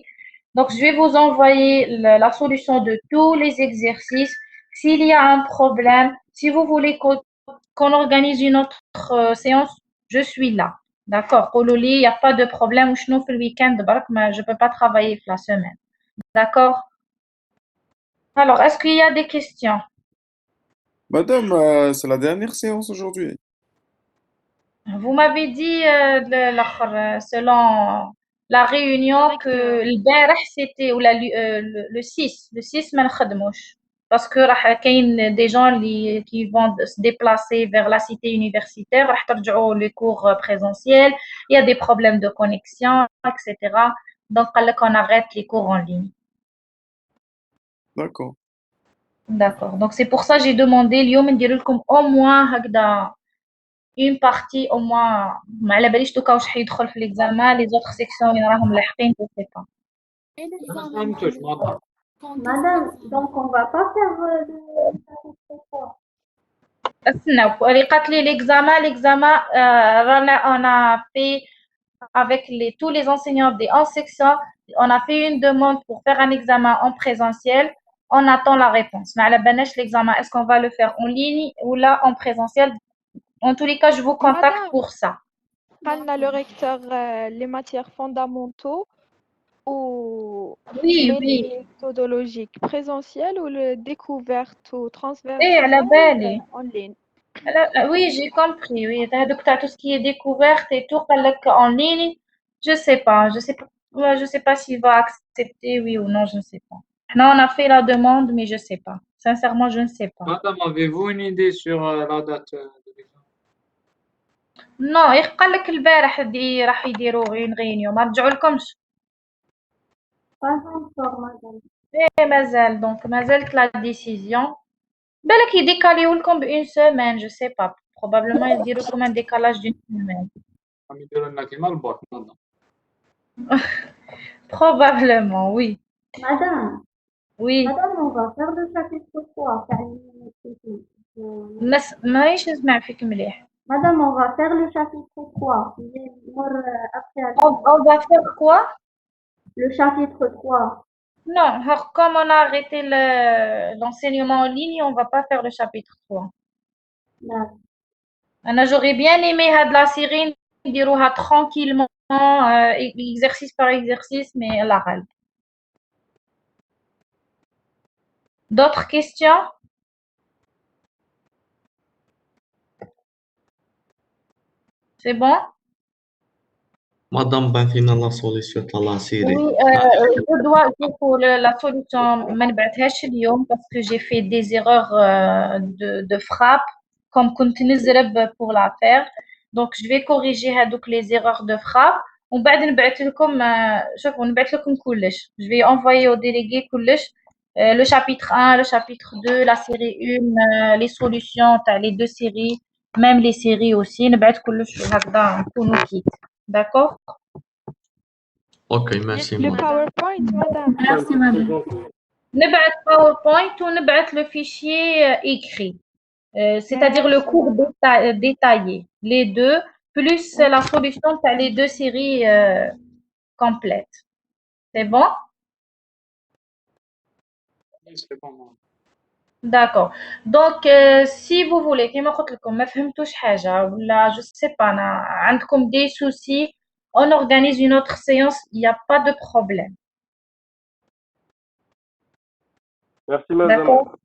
Donc, je vais vous envoyer la solution de tous les exercices. S'il y a un problème, si vous voulez qu'on organise une autre séance je suis là. D'accord. قولوا لي, il n'y a pas de problème. وشنو في الweek-end برك, mais je peux pas travailler la semaine. D'accord. Alors, est-ce qu'il y a des questions? Madame, c'est la dernière séance aujourd'hui. Vous m'avez dit selon la réunion que البارح c'était ou le 6 ما نخدموش parce que راح كاين des gens qui vont se déplacer vers la cité universitaire راح ترجعوا les cours présentiels, il y a des problèmes de connexion etc. donc قال لك on arrête les cours en ligne. D'accord. D'accord, donc c'est pour ça j'ai demandé اليوم ندير لكم au moins هكذا une partie au moins ما على باليش دوكا واش حيدخل في l'examen les autres sections وين راهم لاحقين je sais pas. ما فهمتوش مدام. Madame, donc on va pas faire le chapitre 3. استناو اللي قالت لي l'examen رانا on a fait avec tous les enseignants des 11 sections on a fait une demande pour faire un examen en présentiel, on attend la réponse. ما على بالناش l'examen est-ce qu'on va le faire en ligne ou là en présentiel. En tous les cas, je vous contacte Madame, pour ça. قالنا le recteur les matières fondamentaux ou Oui, les oui. méthodologiques présentielles ou le découverte ou Eh, transversale la belle. en ligne. Oui, j'ai compris. Oui, donc tu as tout ce qui est découverte et tout en ligne. Je sais pas. Ouais, je sais pas s'il va accepter, oui ou non, je ne sais pas. Non, on a fait la demande, mais je sais pas. Sincèrement, je ne sais pas. Madame, avez-vous une idée sur la date de l'examen? Non, قال لك البارح راح يديروا une réunion. ما رجعوا لكمش. Pas encore, madame. Eh, مازال donc مازالت la décision. بالك يديكاليو لكم une semaine, je sais pas. Probablement يديروا لكم un décalage d'une semaine. عم يديروا لنا كيما الباك مدام. Probablement, oui. Madame, Oui. madame, on va faire le chapitre 3. مانيش نسمع فيك مليح. Madame, on va faire le chapitre 3. Je vais voir après. On va faire quoi? Le chapitre 3. Non, comme on a arrêté l'enseignement en ligne, on va pas faire le chapitre 3. D'accord. J'aurais bien aimé la série نديروها tranquillement, exercice par exercice, mais la râle. D'autres questions? C'est bon? Madame, بعثينا la solution تاع la série. Oui, je dois pour la solution ما نبعتهاش اليوم parce que j'ai fait des erreurs de frappe comme كنت نزرب pour la faire. Donc je vais corriger هذوك les erreurs de frappe ومن بعد نبعث لكم شوفوا نبعث لكم كلش. Je vais envoyer au délégué كلش le chapitre 1, le chapitre 2, la série 1, les solutions تاع les deux séries, même les séries aussi نبعث كلش هكذا نكونوا كيت. D'accord? Ok, merci Le madame. PowerPoint, madame. Merci madame. نبعث PowerPoint ونبعث le fichier écrit, c'est-à-dire le cours détaillé, les deux, plus la solution tu as les deux séries complètes. C'est bon? Oui, c'est bon, madame. D'accord. Donc si vous voulez كما قلت لكم ما فهمتوش حاجة ولا je sais pas أنا عندكم des soucis, on organise une autre séance, il n'y a pas de problème. Merci, madame. D'accord?